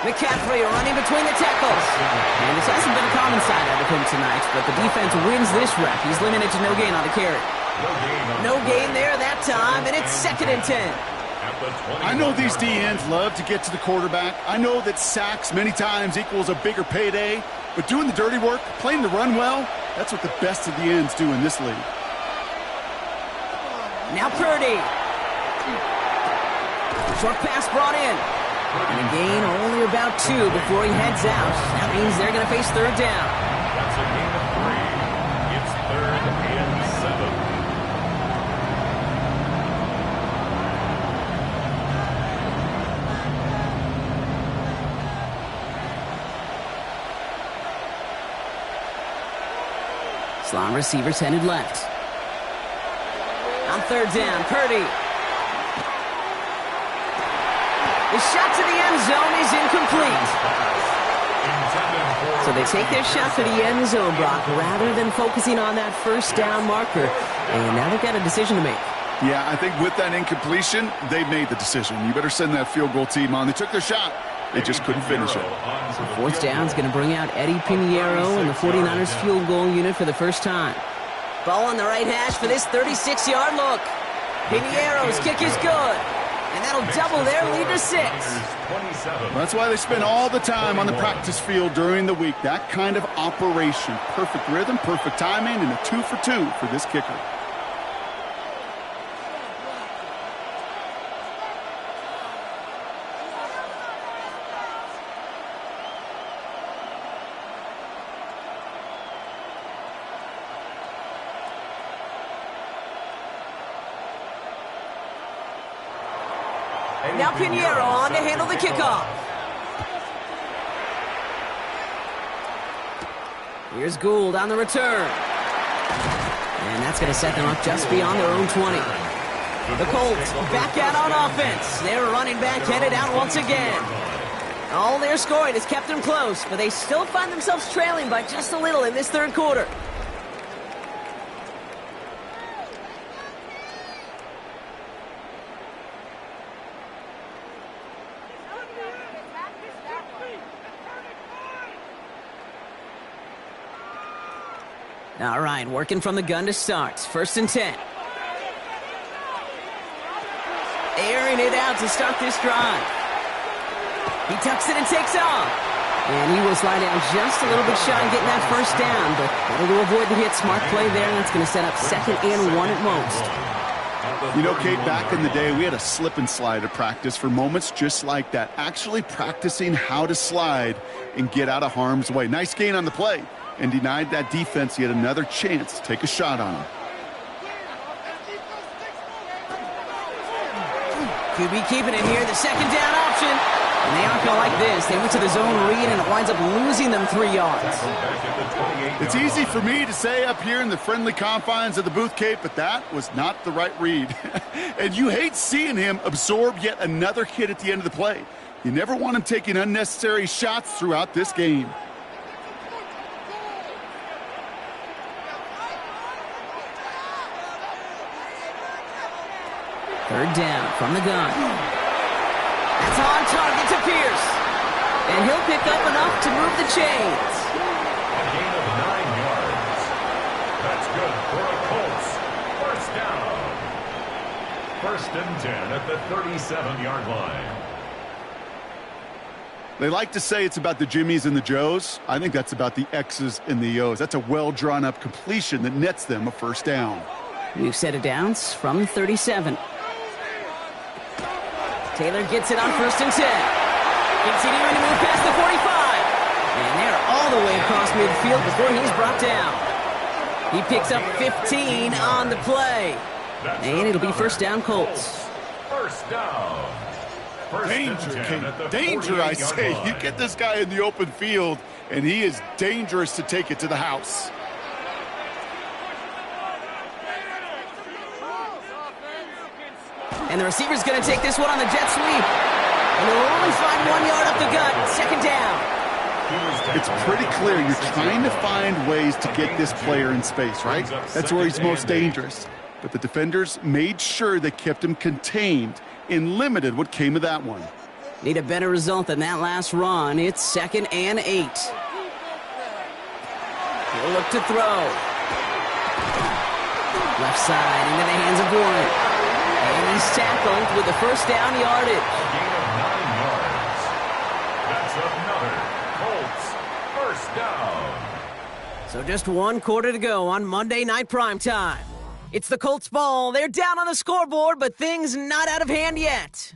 McCaffrey running between the tackles. And this hasn't been a common side out of him tonight, but the defense wins this rep. He's limited to no gain on the carry. No gain there that time, and it's 2nd and 10. I know these DNs love to get to the quarterback. I know that sacks many times equals a bigger payday, but doing the dirty work, playing the run well, that's what the best of the ends do in this league. Now Purdy. Short pass brought in. And a gain only about 2 before he heads out. That means they're going to face 3rd down. That's a gain of 3. It's 3rd and 7. Slot receivers headed left. On 3rd down, Purdy. The shot to the end zone is incomplete. So they take their shot to the end zone, Brock, rather than focusing on that first down marker. And now they've got a decision to make. Yeah, I think with that incompletion, they made the decision. You better send that field goal team on. They took their shot. They just couldn't finish it. So 4th down is going to bring out Eddie Pinheiro and the 49ers field goal unit for the first time. Ball on the right hash for this 36-yard look. Pinheiro's kick is good. And that'll double their lead to 6. That's why they spend all the time on the practice field during the week. That kind of operation. Perfect rhythm, perfect timing, and a 2 for 2 for this kicker. Now Pinheiro on to handle the kickoff. Here's Gould on the return. And that's going to set them up just beyond their own 20. The Colts back out on offense. Their running back headed out once again. All their scoring has kept them close, but they still find themselves trailing by just a little in this 3rd quarter. All right, working from the gun to start. 1st and 10. Airing it out to start this drive. He tucks it and takes off. And he will slide down just a little bit shy of getting that 1st down, but better to avoid the hit. Smart play there, and that's going to set up 2nd and 1 at most. You know, Kate, back in the day, we had a slip and slide at practice for moments just like that. Actually practicing how to slide and get out of harm's way. Nice gain on the play, and denied that defense yet another chance to take a shot on him. QB keeping it here, the 2nd down option. And they aren't going to like this. They went to the zone read, and it winds up losing them 3 yards. It's easy for me to say up here in the friendly confines of the booth, Kate, but that was not the right read. And you hate seeing him absorb yet another hit at the end of the play. You never want him taking unnecessary shots throughout this game. Third down from the gun. That's on target to Pierce. And he'll pick up enough to move the chains. A gain of 9 yards. That's good for the Colts. 1st down. 1st and 10 at the 37-yard line. They like to say it's about the Jimmies and the Joes. I think that's about the X's and the O's. That's a well-drawn-up completion that nets them a 1st down. We've set it downs from 37. Taylor gets it on 1st and 10. Continuing to move past the 45. And they're all the way across midfield before he's brought down. He picks up 15 on the play. And it'll be 1st down Colts. 1st down. Danger, Kate. Danger, I say. You get this guy in the open field, and he is dangerous to take it to the house. And the receiver's going to take this one on the jet sweep. And he'll only find 1 yard up the gut. 2nd down. It's pretty clear you're trying to find ways to get this player in space, right? That's where he's most dangerous. But the defenders made sure they kept him contained and limited what came of that one. Need a better result than that last run. It's 2nd and 8. He'll look to throw. Left side into the hands of Warren. And he's tackled with the 1st down yardage. A gain of 9 yards. That's another Colts 1st down. So just 1 quarter to go on Monday Night Primetime. It's the Colts ball. They're down on the scoreboard, but things not out of hand yet.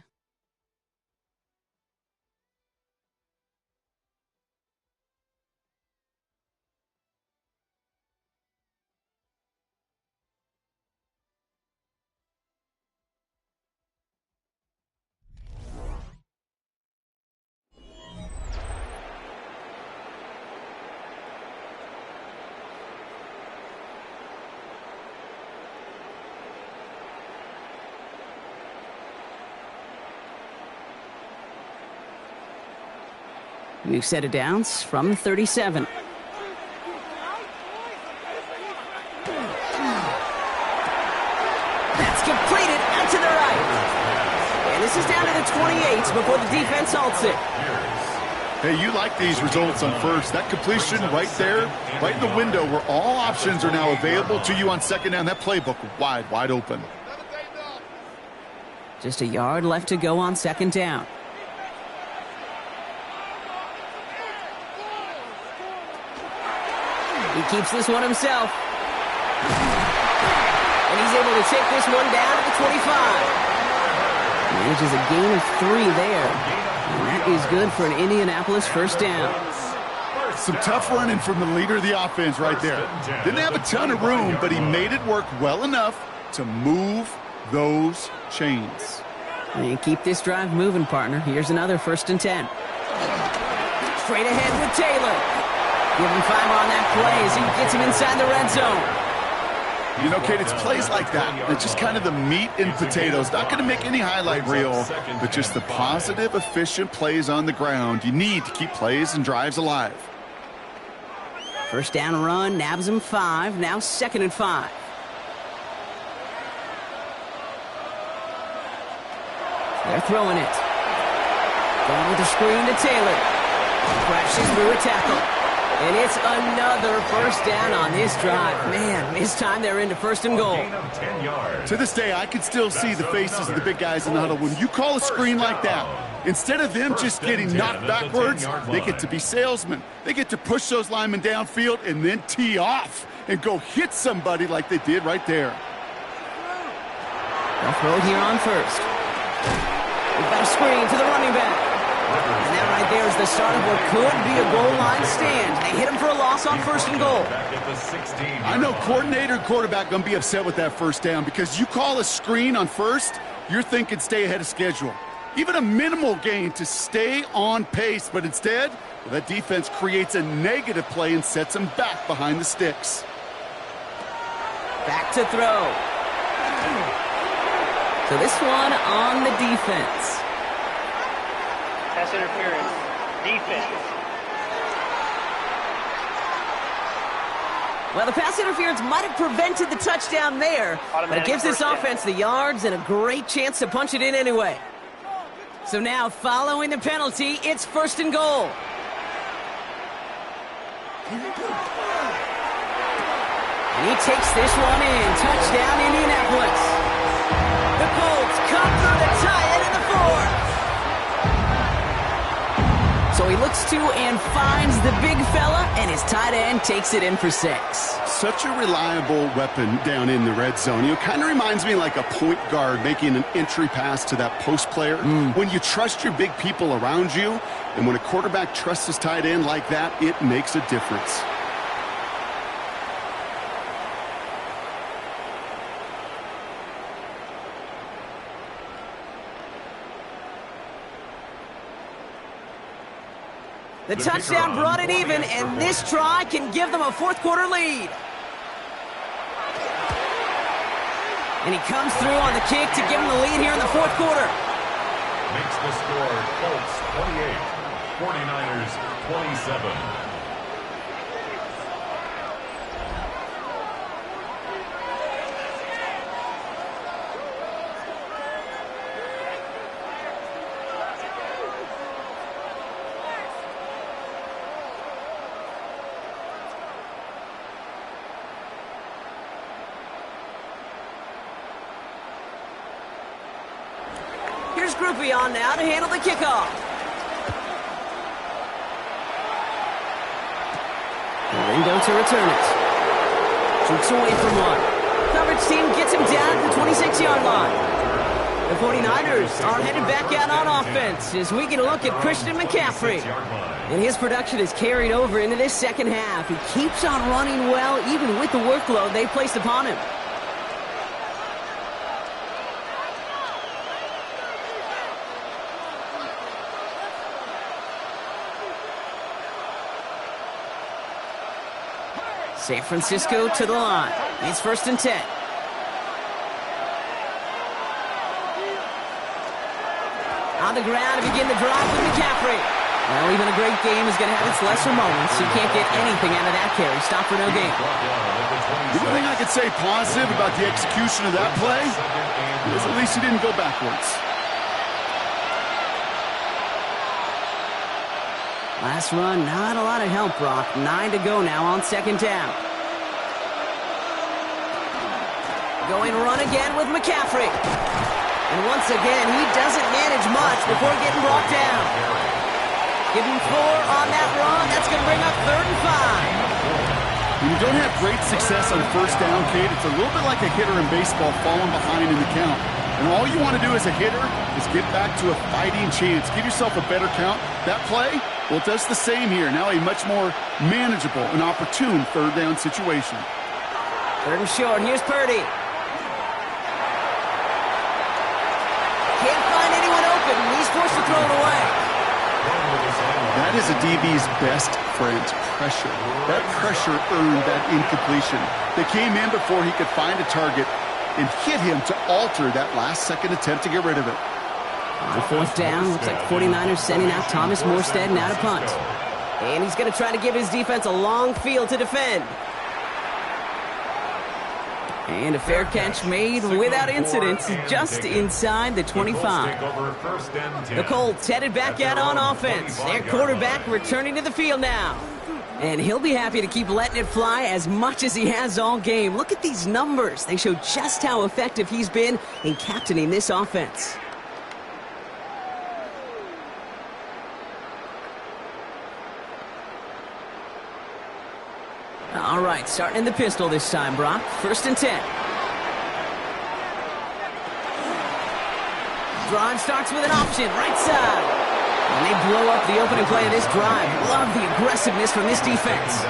We've set it downs from 37. That's completed out to the right. And this is down to the 28 before the defense halts it. Hey, you like these results on 1st. That completion right there, right in the window where all options are now available to you on 2nd down. That playbook wide open. Just a yard left to go on 2nd down. He keeps this one himself. And he's able to take this one down to the 25. Manages a gain of 3 there. And that is good for an Indianapolis 1st down. Some tough running from the leader of the offense right there. Didn't have a ton of room, but he made it work well enough to move those chains. And keep this drive moving, partner. Here's another 1st and 10. Straight ahead with Taylor. Give him 5 on that play as he gets him inside the red zone. You know, Kate, it's plays like that. It's just kind of the meat and potatoes. Not going to make any highlight reel, but just the positive, efficient plays on the ground. You need to keep plays and drives alive. 1st down run, nabs him 5. Now 2nd and 5. They're throwing it. Going with the screen to Taylor. Crashes through a tackle. And it's another first down on this drive. Man, this time they're into first and goal. Gain of 10 yards. To this day, I can still see the faces of the big guys in the huddle. When you call a screen like that, instead of them just getting knocked backwards, they get to be salesmen. They get to push those linemen downfield and then tee off and go hit somebody like they did right there. They'll throw here on first. We've got a screen to the running back. And that right there is the start of what could be a goal line stand. They hit him for a loss on first and goal. I know coordinator and quarterback going to be upset with that first down because you call a screen on first, you're thinking stay ahead of schedule. Even a minimal gain to stay on pace, but instead, that defense creates a negative play and sets them back behind the sticks. Back to throw. So this one on the defense. Pass interference. Defense. Well, the pass interference might have prevented the touchdown there, but it gives this offense the yards and a great chance to punch it in anyway. So now, following the penalty, it's first and goal. And he takes this one in. Touchdown, Indianapolis. The Colts come through to tie it in the fourth. So he looks to and finds the big fella, and his tight end takes it in for 6. Such a reliable weapon down in the red zone. You know, kind of reminds me like a point guard making an entry pass to that post player. When you trust your big people around you, and when a quarterback trusts his tight end like that, it makes a difference. The touchdown brought it even, and this try can give them a fourth-quarter lead. And he comes through on the kick to give them the lead here in the fourth quarter. Makes the score Colts 28, 49ers 27. Here's Groupie on now to handle the kickoff. Ringo to return it. Jukes away from one. Coverage team gets him down at the 26-yard line. The 49ers are headed back out on offense as we get a look at Christian McCaffrey. And his production is carried over into this second half. He keeps on running well even with the workload they placed upon him. San Francisco to the line. It's first and 10. On the ground to begin the drive with McCaffrey. Well, even a great game is going to have its lesser moments. You can't get anything out of that carry. Stop for no gain. The only thing I could say positive about the execution of that play is at least he didn't go backwards. Last run, not a lot of help, Brock. 9 to go now on second down. Going run again with McCaffrey. And once again, he doesn't manage much before getting brought down. Give him 4 on that run. That's going to bring up 3rd and 5. When you don't have great success on first down, Kate, it's a little bit like a hitter in baseball falling behind in the count. And all you want to do as a hitter is get back to a fighting chance. Give yourself a better count. That play, well, it does the same here. Now a much more manageable and opportune third down situation. 3rd and short. Here's Purdy. Can't find anyone open. He's forced to throw it away. That is a DB's best friend, pressure. That pressure earned that incompletion. They came in before he could find a target and hit him to alter that last-second attempt to get rid of it. On 4th down, looks like 49ers sending out Thomas Morstead now to punt. And he's going to try to give his defense a long field to defend. And a fair catch made without incident, just inside the 25. The Colts headed back out on offense. Their quarterback returning to the field now. And he'll be happy to keep letting it fly as much as he has all game. Look at these numbers. They show just how effective he's been in captaining this offense. All right, starting in the pistol this time, Brock. 1st and 10. Drive starts with an option, right side. And they blow up the opening play of this drive. Love the aggressiveness from this defense.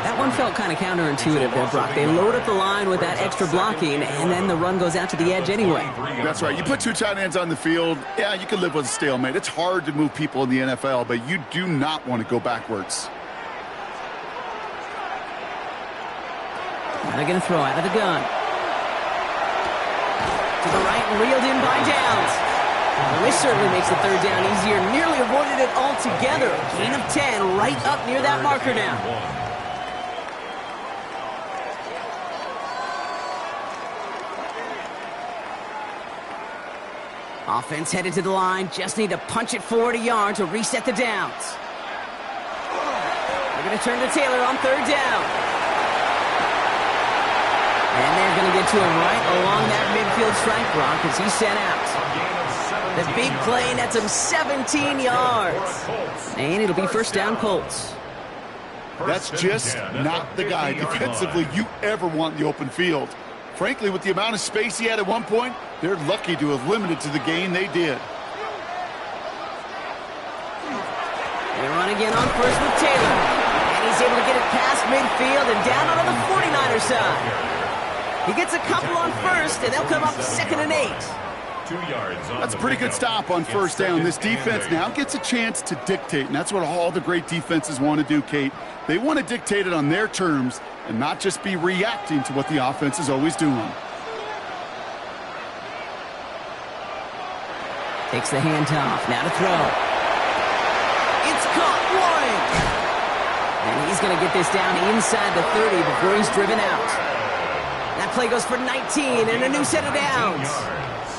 That one felt kind of counterintuitive there, Brock. They load up the line with that extra blocking, and then the run goes out to the edge anyway. That's right. You put 2 tight ends on the field, yeah, you can live with a stalemate. It's hard to move people in the NFL, but you do not want to go backwards. They're going to throw out of the gun. To the right, reeled in by Downs. Well, this certainly makes the 3rd down easier. Nearly avoided it altogether. Gain of 10 right up near that marker now. Offense headed to the line. Just need to punch it forward a yard to reset the downs. They're going to turn to Taylor on 3rd down. And they're going to get to him right along that midfield strike, Brock, as he's sent out. The big play nets him 17 yards. And it'll be 1st down Colts. That's just not the guy defensively you ever want in the open field. Frankly, with the amount of space he had at one point, they're lucky to have limited to the gain they did. They run again on 1st with Taylor. And he's able to get it past midfield and down onto the 49er side. He gets a couple on 1st, and they'll come up 2nd and 8. 2 yards. That's a pretty good stop on 1st down. This defense now gets a chance to dictate, and that's what all the great defenses want to do, Kate. They want to dictate it on their terms and not just be reacting to what the offense is always doing. Takes the handoff. Now to throw. It's caught. One. And he's going to get this down inside the 30 before he's driven out. That play goes for 19 and a new set of downs.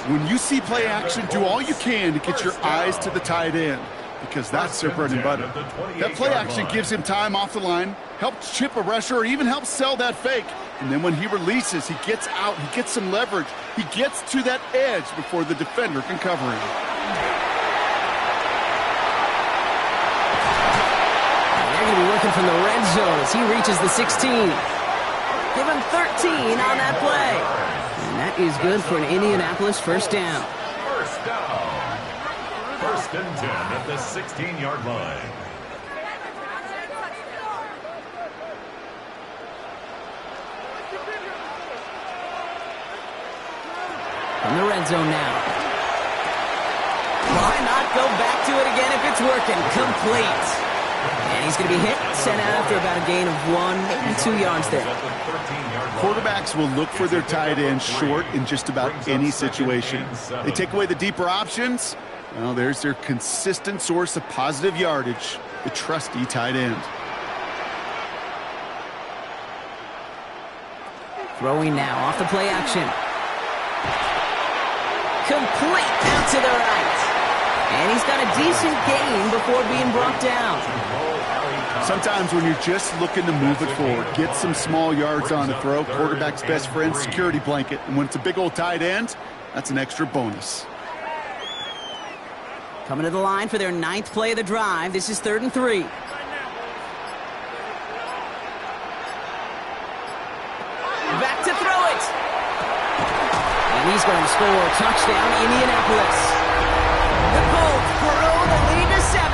When you see play action, do all you can to get your eyes to the tight end, because that's their bread and butter. That play action gives him time off the line, helps chip a rusher, or even helps sell that fake. And then when he releases, he gets out, he gets some leverage. He gets to that edge before the defender can cover him. And they're going to be working from the red zone as he reaches the 16. Give him 13 on that play. And that is good for an Indianapolis 1st down. 1st down. 1st and 10 at the 16-yard line. From the red zone now. Why not go back to it again if it's working? Complete. And he's going to be hit, sent out after about a gain of 1, maybe 2 yards there. Quarterbacks will look for their tight end short in just about any situation. They take away the deeper options. Well, there's their consistent source of positive yardage, the trusty tight end. Throwing now off the play action. Complete out to the right. And he's got a decent gain before being brought down. Sometimes when you're just looking to move it forward, get some small yards on the throw, quarterback's best friend, security blanket. And when it's a big old tight end, that's an extra bonus. Coming to the line for their 9th play of the drive. This is 3rd and 3. Back to throw it. And he's going to score. Touchdown, Indianapolis. The Colts grow the lead to 7.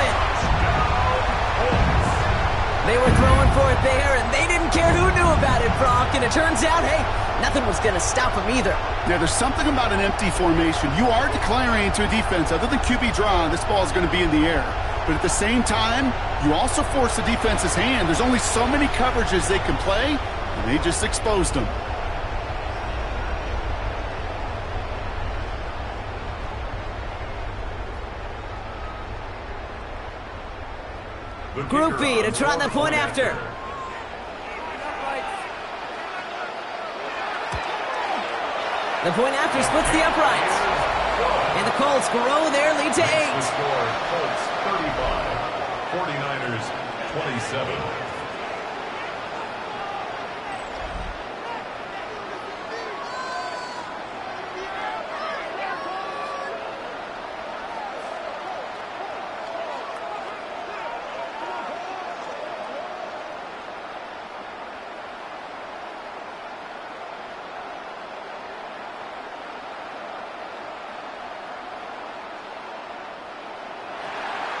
They were throwing for it there, and they didn't care who knew about it, Brock. And it turns out, hey, nothing was going to stop them either. Yeah, there's something about an empty formation. You are declaring to a defense, other than QB draw, this ball is going to be in the air. But at the same time, you also force the defense's hand. There's only so many coverages they can play, and they just exposed them. Group B to try the point after. The point after splits the uprights. And the Colts grow their lead to 8. Colts 35, 49ers 27.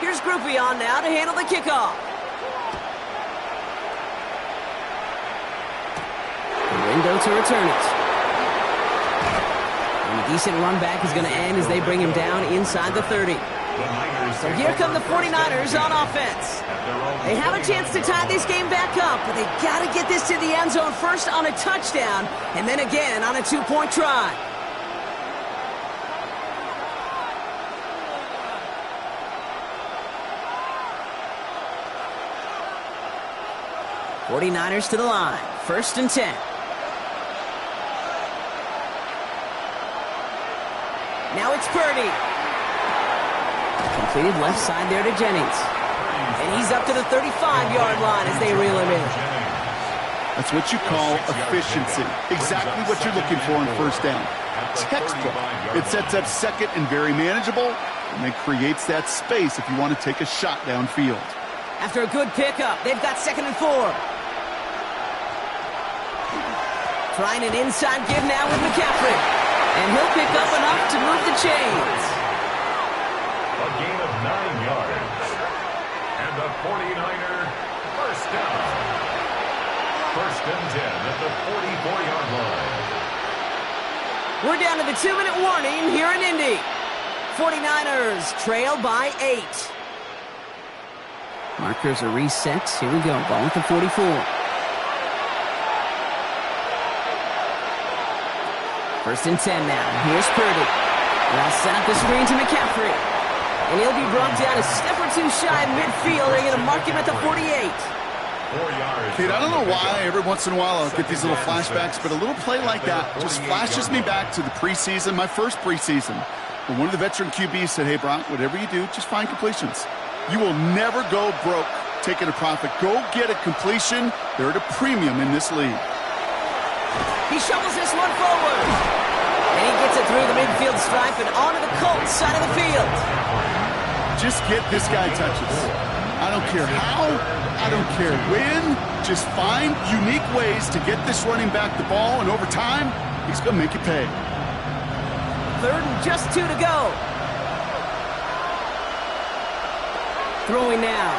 Here's Groupie on now to handle the kickoff. Window to return it. And a decent run back is going to end as they bring him down inside the 30. So here come the 49ers on offense. They have a chance to tie this game back up, but they got to get this to the end zone first on a touchdown, and then again on a two-point try. '49ers to the line. 1st and 10. Now it's Purdy. Completed left side there to Jennings. And he's up to the 35-yard line as they reel him in. That's what you call efficiency. Exactly what you're looking for in 1st down. Textbook. It sets up 2nd and very manageable, and then creates that space if you want to take a shot downfield. After a good pickup, they've got 2nd and 4. Trying an inside give now with McCaffrey. And he'll pick up enough to move the chains. A gain of 9 yards. And the 49er 1st down. 1st and 10 at the 44-yard line. We're down to the 2-minute warning here in Indy. 49ers trail by 8. Markers are reset. Here we go. Ball at the 44. First and 10 now. Here's Purdy. They'll set up the screen to McCaffrey. And he'll be brought down a step or two shy of midfield. They're going to mark him at the 48. Kate, I don't know why every once in a while I'll get these little flashbacks, but a little play like that just flashes me back to the preseason, my first preseason. When one of the veteran QBs said, hey, Brock, whatever you do, just find completions. You will never go broke taking a profit. Go get a completion. They're at a premium in this league. He shovels this one forward. And he gets it through the midfield stripe and onto the Colts side of the field. Just get this guy touches. I don't care how. I don't care when. Just find unique ways to get this running back the ball, and over time, he's going to make you pay. 3rd and just 2 to go. Throwing now.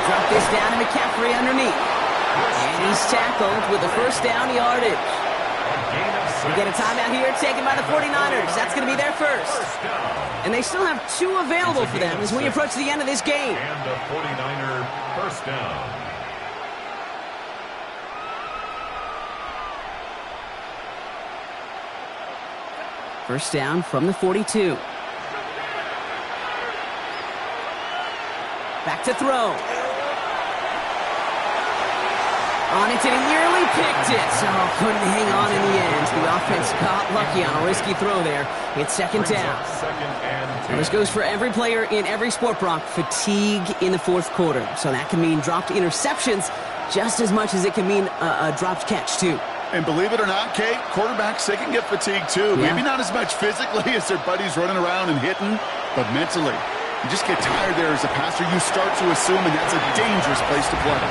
Drop this down to McCaffrey underneath. And he's tackled with the 1st down yardage. We get a timeout here taken by the 49ers. That's going to be their first. And they still have 2 available for them as we approach the end of this game. And the 49er 1st down. First down from the 42. Back to throw. On it, and he nearly picked it. So couldn't hang on in the end. The offense got lucky on a risky throw there. It's 2nd down. And this goes for every player in every sport, Brock. Fatigue in the 4th quarter. So that can mean dropped interceptions just as much as it can mean a dropped catch, too. And believe it or not, Kate, quarterbacks, they can get fatigued, too. Yeah. Maybe not as much physically as their buddies running around and hitting, but mentally. You just get tired there as a passer. You start to assume, and that's a dangerous place to play.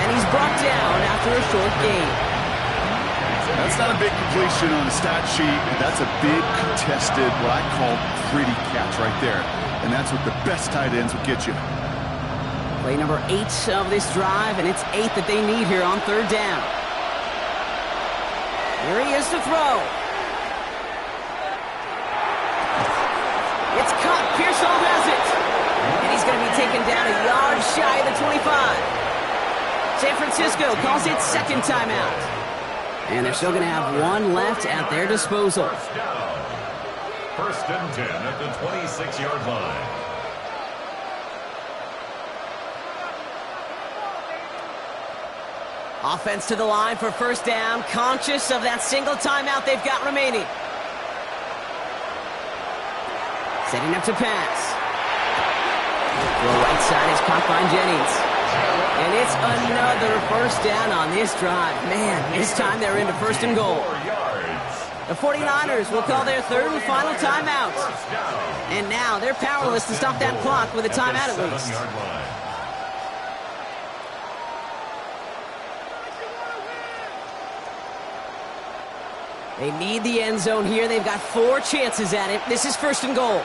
And he's brought down after a short gain. That's not a big completion on the stat sheet, but that's a big contested, what I call pretty catch right there. And that's what the best tight ends will get you. Play number 8 of this drive, and it's 8 that they need here on 3rd down. Here he is to throw. It's caught. Pearsall has it. And he's going to be taken down a yard shy of the 25. San Francisco calls it 2nd timeout. And they're still going to have 1 left at their disposal. 1st and 10 at the 26-yard line. Offense to the line for 1st down, conscious of that single timeout they've got remaining. Setting up to pass. The right side is caught by Jennings. And it's another first down on this drive. Man, this time they're into first and goal. 4 yards. The 49ers will call their third and final timeout. First down. And now they're powerless to stop that clock with a timeout at least. 7-yard line. They need the end zone here. They've got 4 chances at it. This is first and goal.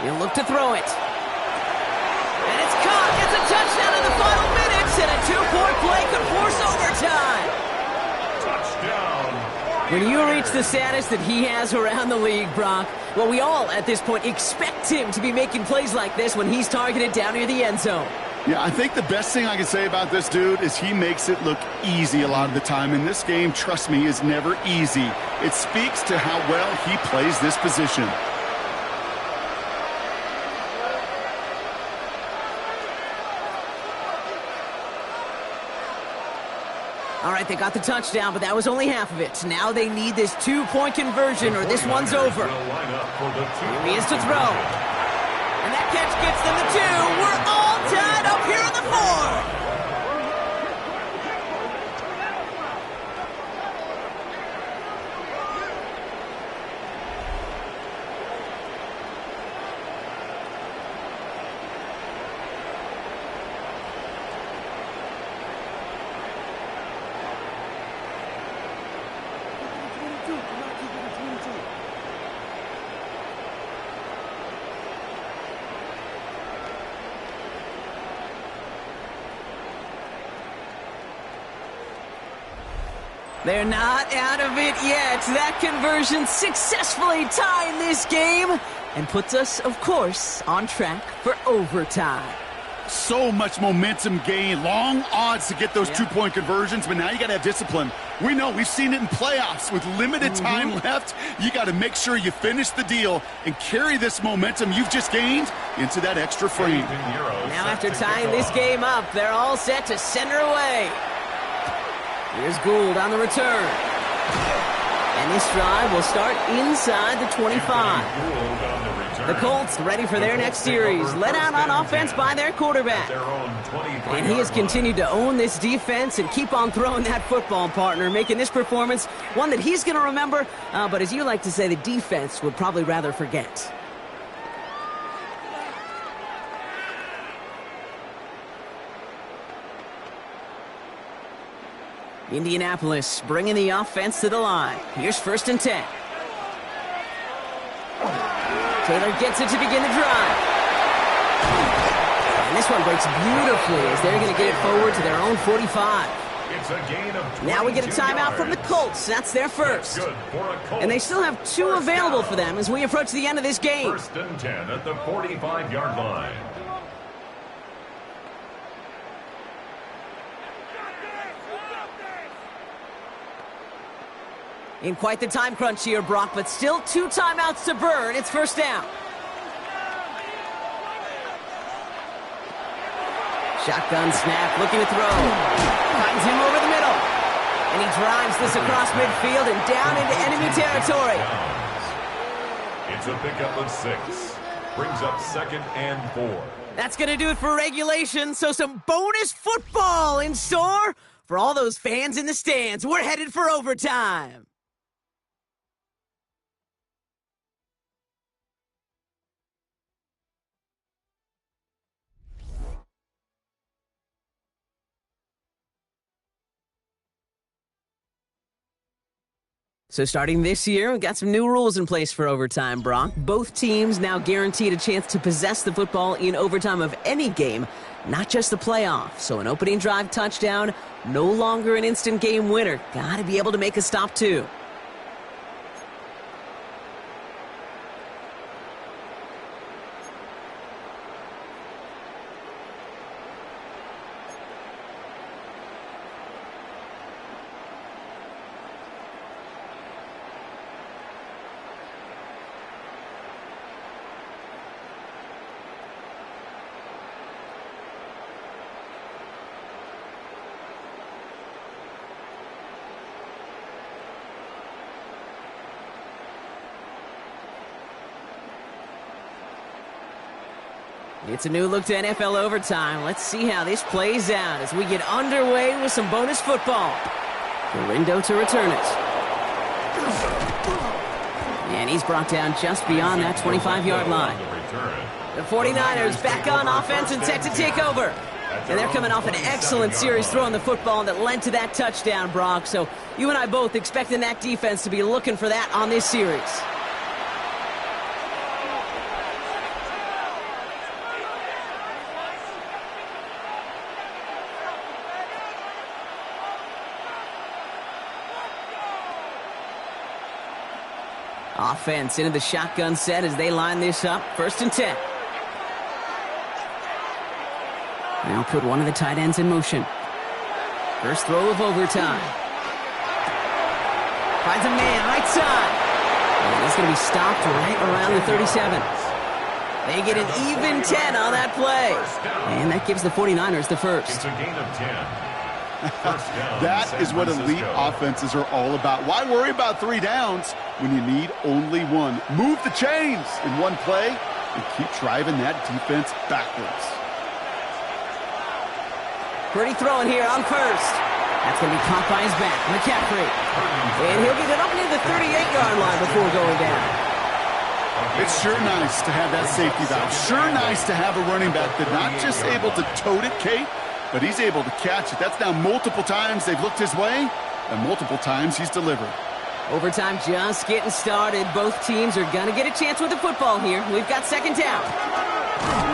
He'll look to throw it. And it's caught. Gets a touchdown in the final minutes. And a 2-point play could force overtime. Touchdown. When you reach the status that he has around the league, Brock, well, we all at this point expect him to be making plays like this when he's targeted down near the end zone. Yeah, I think the best thing I can say about this dude is he makes it look easy a lot of the time. And this game, trust me, is never easy. It speaks to how well he plays this position. All right, they got the touchdown, but that was only half of it. Now they need this 2-point conversion or this one's over. Here he is to throw. And that catch gets them the 2. We're all tied up here in the 4. They're not out of it yet. That conversion successfully tying this game and puts us, of course, on track for overtime. So much momentum gain, long odds to get those 2-point conversions, but now you got to have discipline. We know, we've seen it in playoffs with limited time left. You got to make sure you finish the deal and carry this momentum you've just gained into that extra frame. Now after tying this game up, they're all set to send her away. Here's Gould on the return. And this drive will start inside the 25. The Colts ready for their next series, led out on offense by their quarterback. And he has continued to own this defense and keep on throwing that football, partner, making this performance one that he's going to remember, but as you like to say, the defense would probably rather forget. Indianapolis bringing the offense to the line. Here's first and 10. Taylor gets it to begin the drive. And this one breaks beautifully as they're going to get it forward to their own 45. It's a gain of Now we get a timeout from the Colts. That's their first. And they still have 2 available for them as we approach the end of this game. First and 10 at the 45-yard line. In quite the time crunch here, Brock, but still 2 timeouts to burn. It's first down. Shotgun snap, looking to throw. Finds him over the middle. And he drives this across midfield and down into enemy territory. It's a pickup of 6. Brings up 2nd and 4. That's going to do it for regulation, so some bonus football in store for all those fans in the stands. We're headed for overtime. So starting this year, we've got some new rules in place for overtime, Brock. Both teams now guaranteed a chance to possess the football in overtime of any game, not just the playoff. So an opening drive touchdown, no longer an instant game winner. Got to be able to make a stop, too. It's a new look to NFL overtime. Let's see how this plays out as we get underway with some bonus football. Gorindo to return it. And he's brought down just beyond that 25-yard line. The 49ers back on offense and set to take over. And they're coming off an excellent series throwing the football that led to that touchdown, Brock. So you and I both expecting that defense to be looking for that on this series. Offense into the shotgun set as they line this up. 1st and 10. Now put one of the tight ends in motion. First throw of overtime. Finds a man right side. And he's going to be stopped right around the 37. They get an even 10 on that play. And that gives the 49ers the first. It's a gain of 10. That is what elite offenses are all about. Why worry about 3 downs when you need only 1? Move the chains in one play and keep driving that defense backwards. Pretty throwing here on first. That's going to be caught by his back, McCaffrey. And he'll get it up near the 38-yard line before going down. It's sure nice to have that safety valve. Sure nice to have a running back that's not just able to tote it, Kate, but he's able to catch it. That's now multiple times they've looked his way, and multiple times he's delivered. Overtime just getting started. Both teams are going to get a chance with the football here. We've got 2nd down.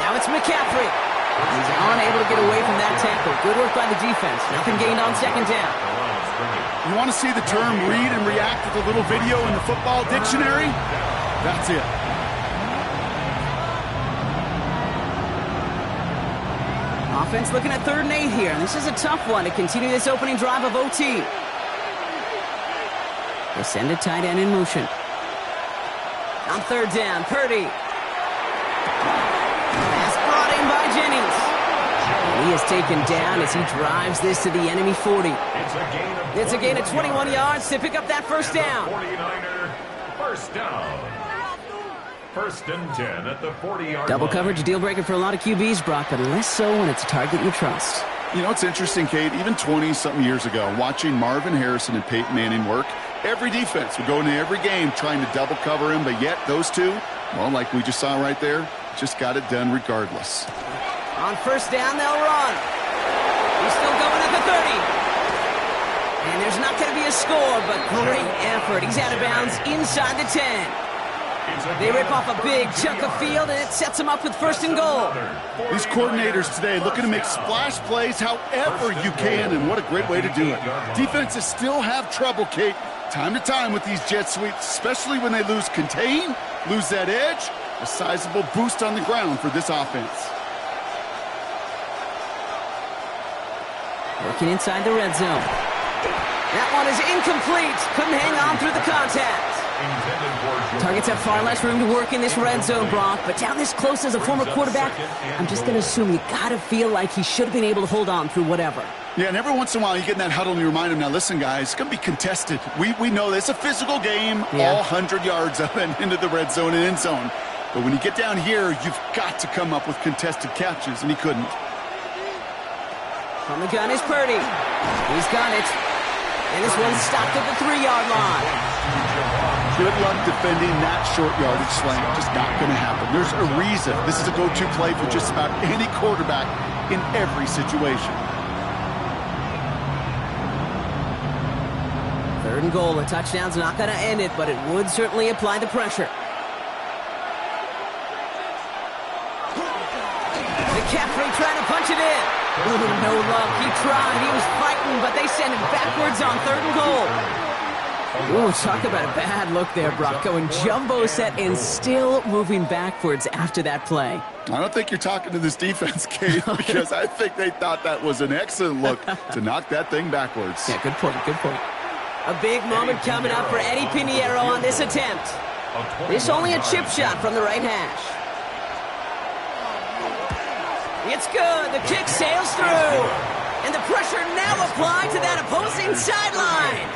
Now it's McCaffrey. He's unable to get away from that tackle. Good work by the defense. Nothing gained on 2nd down. You want to see the term read and react with a little video in the football dictionary? That's it. Offense looking at 3rd and 8 here, and this is a tough one to continue this opening drive of OT. They send a tight end in motion. On 3rd down, Purdy. Pass brought in by Jennings. And he is taken down as he drives this to the enemy 40. It's a gain of 21 yards to pick up that 1st down. 49er, 1st down. 1st and 10 at the 40-yard Double line. coverage, deal breaker for a lot of QBs, Brock, but less so when it's a target you trust. You know, it's interesting, Kate, even 20-something years ago, watching Marvin Harrison and Peyton Manning work, every defense would go into every game trying to double cover him, but yet those two, well, like we just saw right there, just got it done regardless. On 1st down, they'll run. He's still going at the 30. And there's not going to be a score, but great effort. He's out of bounds inside the 10. They rip off a big chunk of field, and it sets them up with 1st and goal. These coordinators today looking to make splash plays however you can, and what a great way to do it. Defenses still have trouble, Kate, time to time with these jet sweeps, especially when they lose contain, lose that edge, a sizable boost on the ground for this offense. Working inside the red zone. That one is incomplete. Couldn't hang on through the contact. Targets have far less room to work in this red zone, Brock, but down this close as a former quarterback, I'm just going to assume you got to feel like he should have been able to hold on through whatever. Yeah, and every once in a while you get in that huddle and you remind him, now listen, guys, it's going to be contested. We know this. It's a physical game, all 100 yards up and into the red zone and end zone. But when you get down here, you've got to come up with contested catches, and he couldn't. From the gun is Purdy. He's got it. And this one's stopped at the 3-yard line. Good luck defending that short yardage slant. Just not going to happen. There's a reason. This is a go-to play for just about any quarterback in every situation. 3rd and goal. A touchdown's not going to end it, but it would certainly apply the pressure. McCaffrey trying to punch it in. Ooh, no luck. He tried. He was fighting, but they send him backwards on 3rd and goal. Ooh, talk about a bad look there, Brock. Going jumbo set and still moving backwards after that play. I don't think you're talking to this defense, Kate, because I think they thought that was an excellent look to knock that thing backwards. Yeah, good point, good point. A big moment coming up for Eddie Pinheiro on this attempt. This only a chip shot from the right hash. It's good. The kick sails through. And the pressure now applied to that opposing sideline.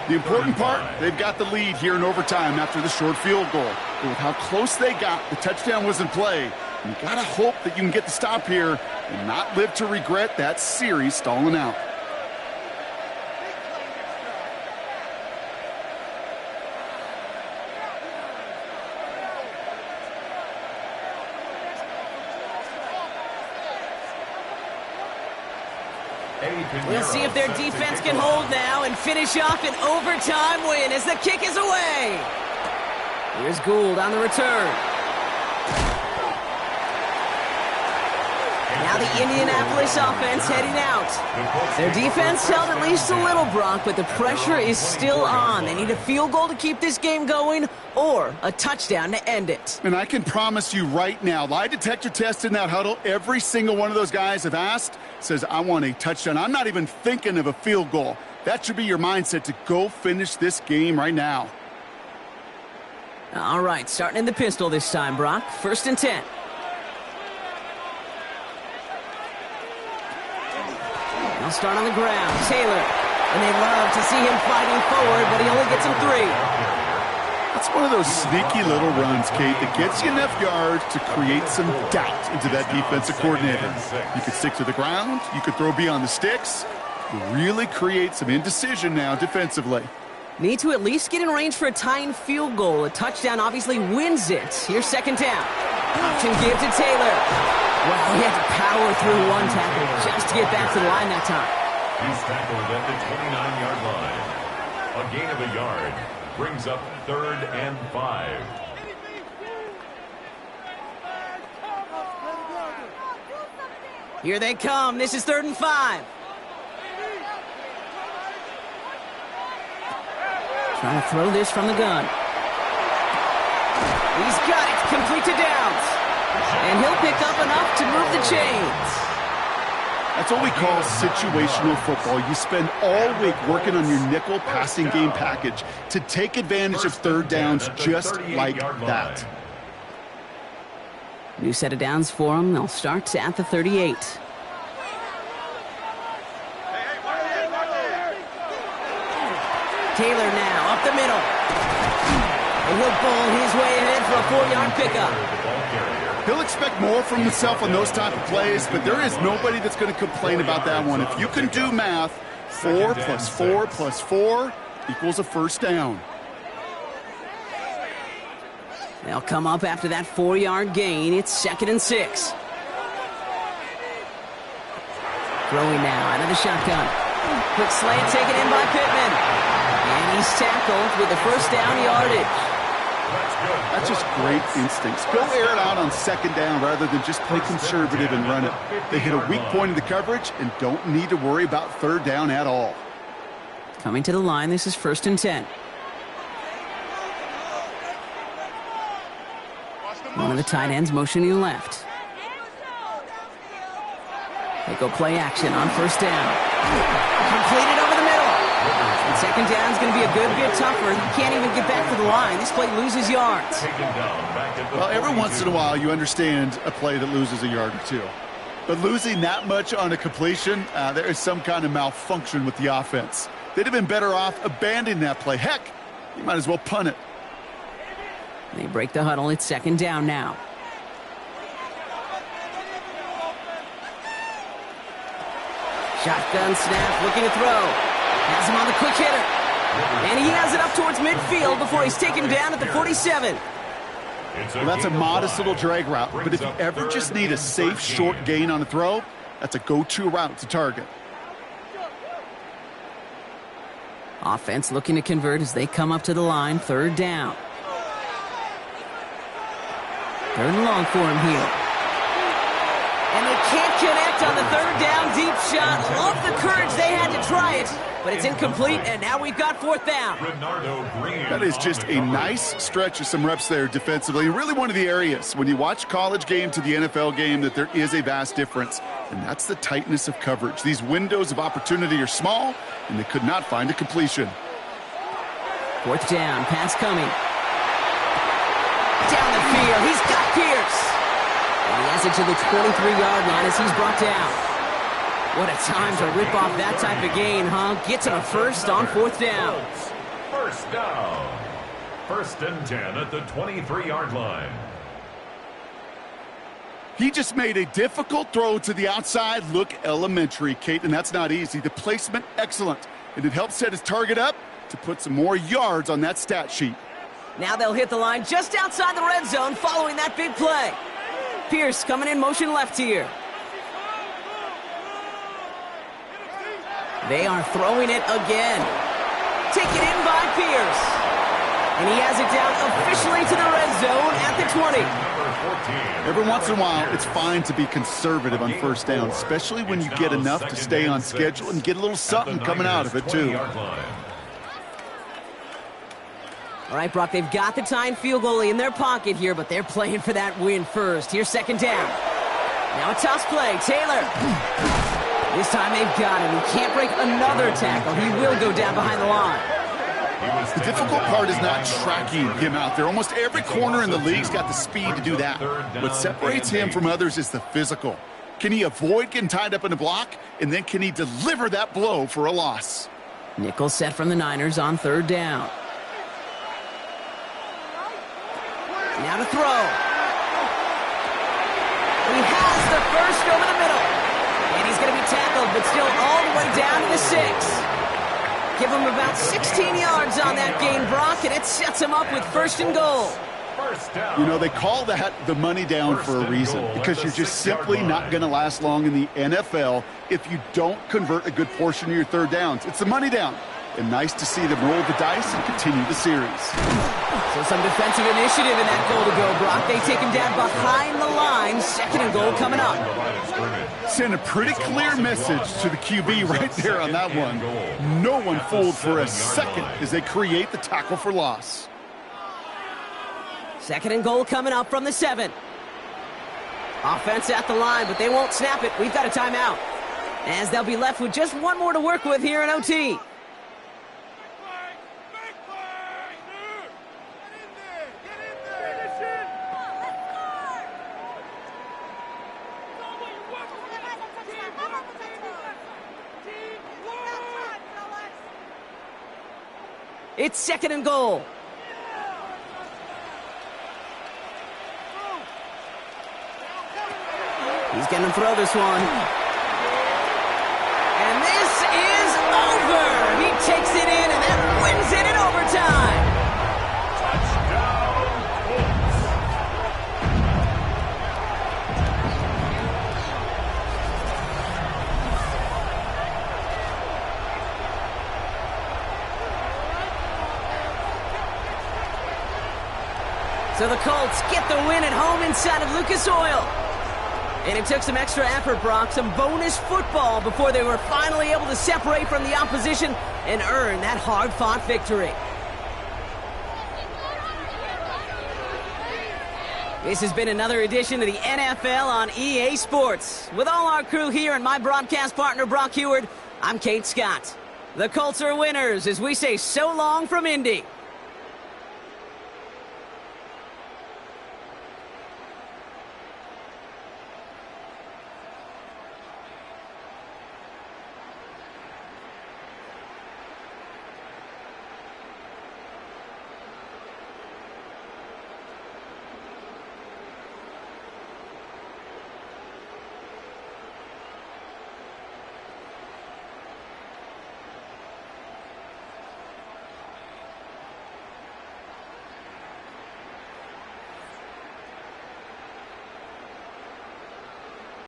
The important part, they've got the lead here in overtime after the short field goal. But with how close they got, the touchdown was in play. You got to hope that you can get the stop here and not live to regret that series stalling out. We'll see if their defense can hold now and finish off an overtime win as the kick is away. Here's Gould on the return. Now the Indianapolis offense heading out. Their defense held at least a little, Brock, but the pressure is still on. They need a field goal to keep this game going or a touchdown to end it. And I can promise you right now, lie detector test in that huddle, every single one of those guys have asked says, I want a touchdown. I'm not even thinking of a field goal. That should be your mindset to go finish this game right now. All right, starting in the pistol this time, Brock. 1st and 10. They'll start on the ground. Taylor. And they love to see him fighting forward, but he only gets him 3. That's one of those sneaky little runs, Kate, that gets you enough yards to create some doubt into that defensive coordinator. You could stick to the ground. You could throw beyond the sticks. You really create some indecision now defensively. Need to at least get in range for a tying field goal. A touchdown obviously wins it. Here's 2nd down. Option give to Taylor. Well, he had to power through one tackle just to get back to the line that time. He's tackled at the 29-yard line. A gain of a yard brings up 3rd and 5. Here they come. This is 3rd and 5. Trying to throw this from the gun. He's got it. Complete to Downs. And he'll pick up enough to move the chains. That's what we call situational football. You spend all week working on your nickel passing game package to take advantage of 3rd downs just like that. New set of downs for them. They'll start at the 38. Taylor now up the middle. And he'll bowl his way ahead for a 4-yard pickup. He'll expect more from himself on those type of plays, but there is nobody that's going to complain about that one. If you can do math, 4 plus 4 plus 4 equals a 1st down. They'll come up after that 4-yard gain. It's 2nd and 6. Throwing now out of the shotgun. Quick slant taken in by Pittman. And he's tackled with the 1st down yardage. That's just great instincts. Go air it out on 2nd down rather than just play conservative and run it. They hit a weak point in the coverage and don't need to worry about 3rd down at all. Coming to the line, this is 1st and 10. One of the tight ends motioning left. They go play action on 1st down. Completed over the middle. And 2nd down is going to be a good bit tougher. He can't even get back to the line. This play loses yards. Well, every once in a while you understand a play that loses a yard or 2. But losing that much on a completion, there is some kind of malfunction with the offense. They'd have been better off abandoning that play. Heck, you might as well punt it. They break the huddle. It's 2nd down now. Shotgun snap, looking to throw. Has him on the quick hitter. And he has it up towards midfield before he's taken down at the 47. Well, that's a modest little drag route. But if you ever just need a safe, short gain on a throw, that's a go-to route to target. Offense looking to convert as they come up to the line. 3rd down. 3rd and long for him here. And they can't connect on the 3rd down deep shot. Love the courage they had to try it. But it's incomplete, and now we've got 4th down. That is just a nice stretch of some reps there defensively. Really one of the areas, when you watch college game to the NFL game, that there is a vast difference. And that's the tightness of coverage. These windows of opportunity are small, and they could not find a completion. 4th down, pass coming. Down the field, he's got Pierce. And he has it to the 23-yard line as he's brought down. What a time to rip off that type of gain, huh? Gets him a 1st on 4th down. 1st down. 1st and 10 at the 23-yard line. He just made a difficult throw to the outside look elementary, Kate, and that's not easy. The placement, excellent. And it helps set his target up to put some more yards on that stat sheet. Now they'll hit the line just outside the red zone following that big play. Pierce coming in motion left here. They are throwing it again. Taken in by Pierce. And he has it down officially to the red zone at the 20. Every once in a while, it's fine to be conservative on first down, especially when you get enough to stay on schedule and get a little something coming out of it, too. All right, Brock, they've got the tying field goal in their pocket here, but they're playing for that win first. Here's second down. Now a toss play. Taylor. This time they've got him. He can't break another tackle. He will go down behind the line. The difficult part is not tracking him out there. Almost every corner in the league's got the speed to do that. What separates him from others is the physical. Can he avoid getting tied up in a block? And then can he deliver that blow for a loss? Nickel set from the Niners on third down. Now to throw. He has the first over the middle. And he's going to be tackled, but still all the way down to the 6. Give him about 16 yards on that gain, Brock, and it sets him up with first and goal. You know, they call that the money down for a reason, because you're just simply not going to last long in the NFL if you don't convert a good portion of your third downs. It's the money down. And nice to see them roll the dice and continue the series. So some defensive initiative in that goal to go, Brock. They take him down behind the line. Second and goal coming up. Send a pretty clear message to the QB right there on that one. No one fooled for a second as they create the tackle for loss. Second and goal coming up from the 7. Offense at the line, but they won't snap it. We've got a timeout. As they'll be left with just one more to work with here in OT. It's second and goal. He's going to throw this one. And this is over. He takes it in, and that wins it in overtime. Touchdown, Colts. So the Colts get the win at home inside of Lucas Oil. And it took some extra effort, Brock, some bonus football before they were finally able to separate from the opposition and earn that hard-fought victory. This has been another edition of the NFL on EA Sports. With all our crew here and my broadcast partner, Brock Heward, I'm Kate Scott. The Colts are winners as we say so long from Indy.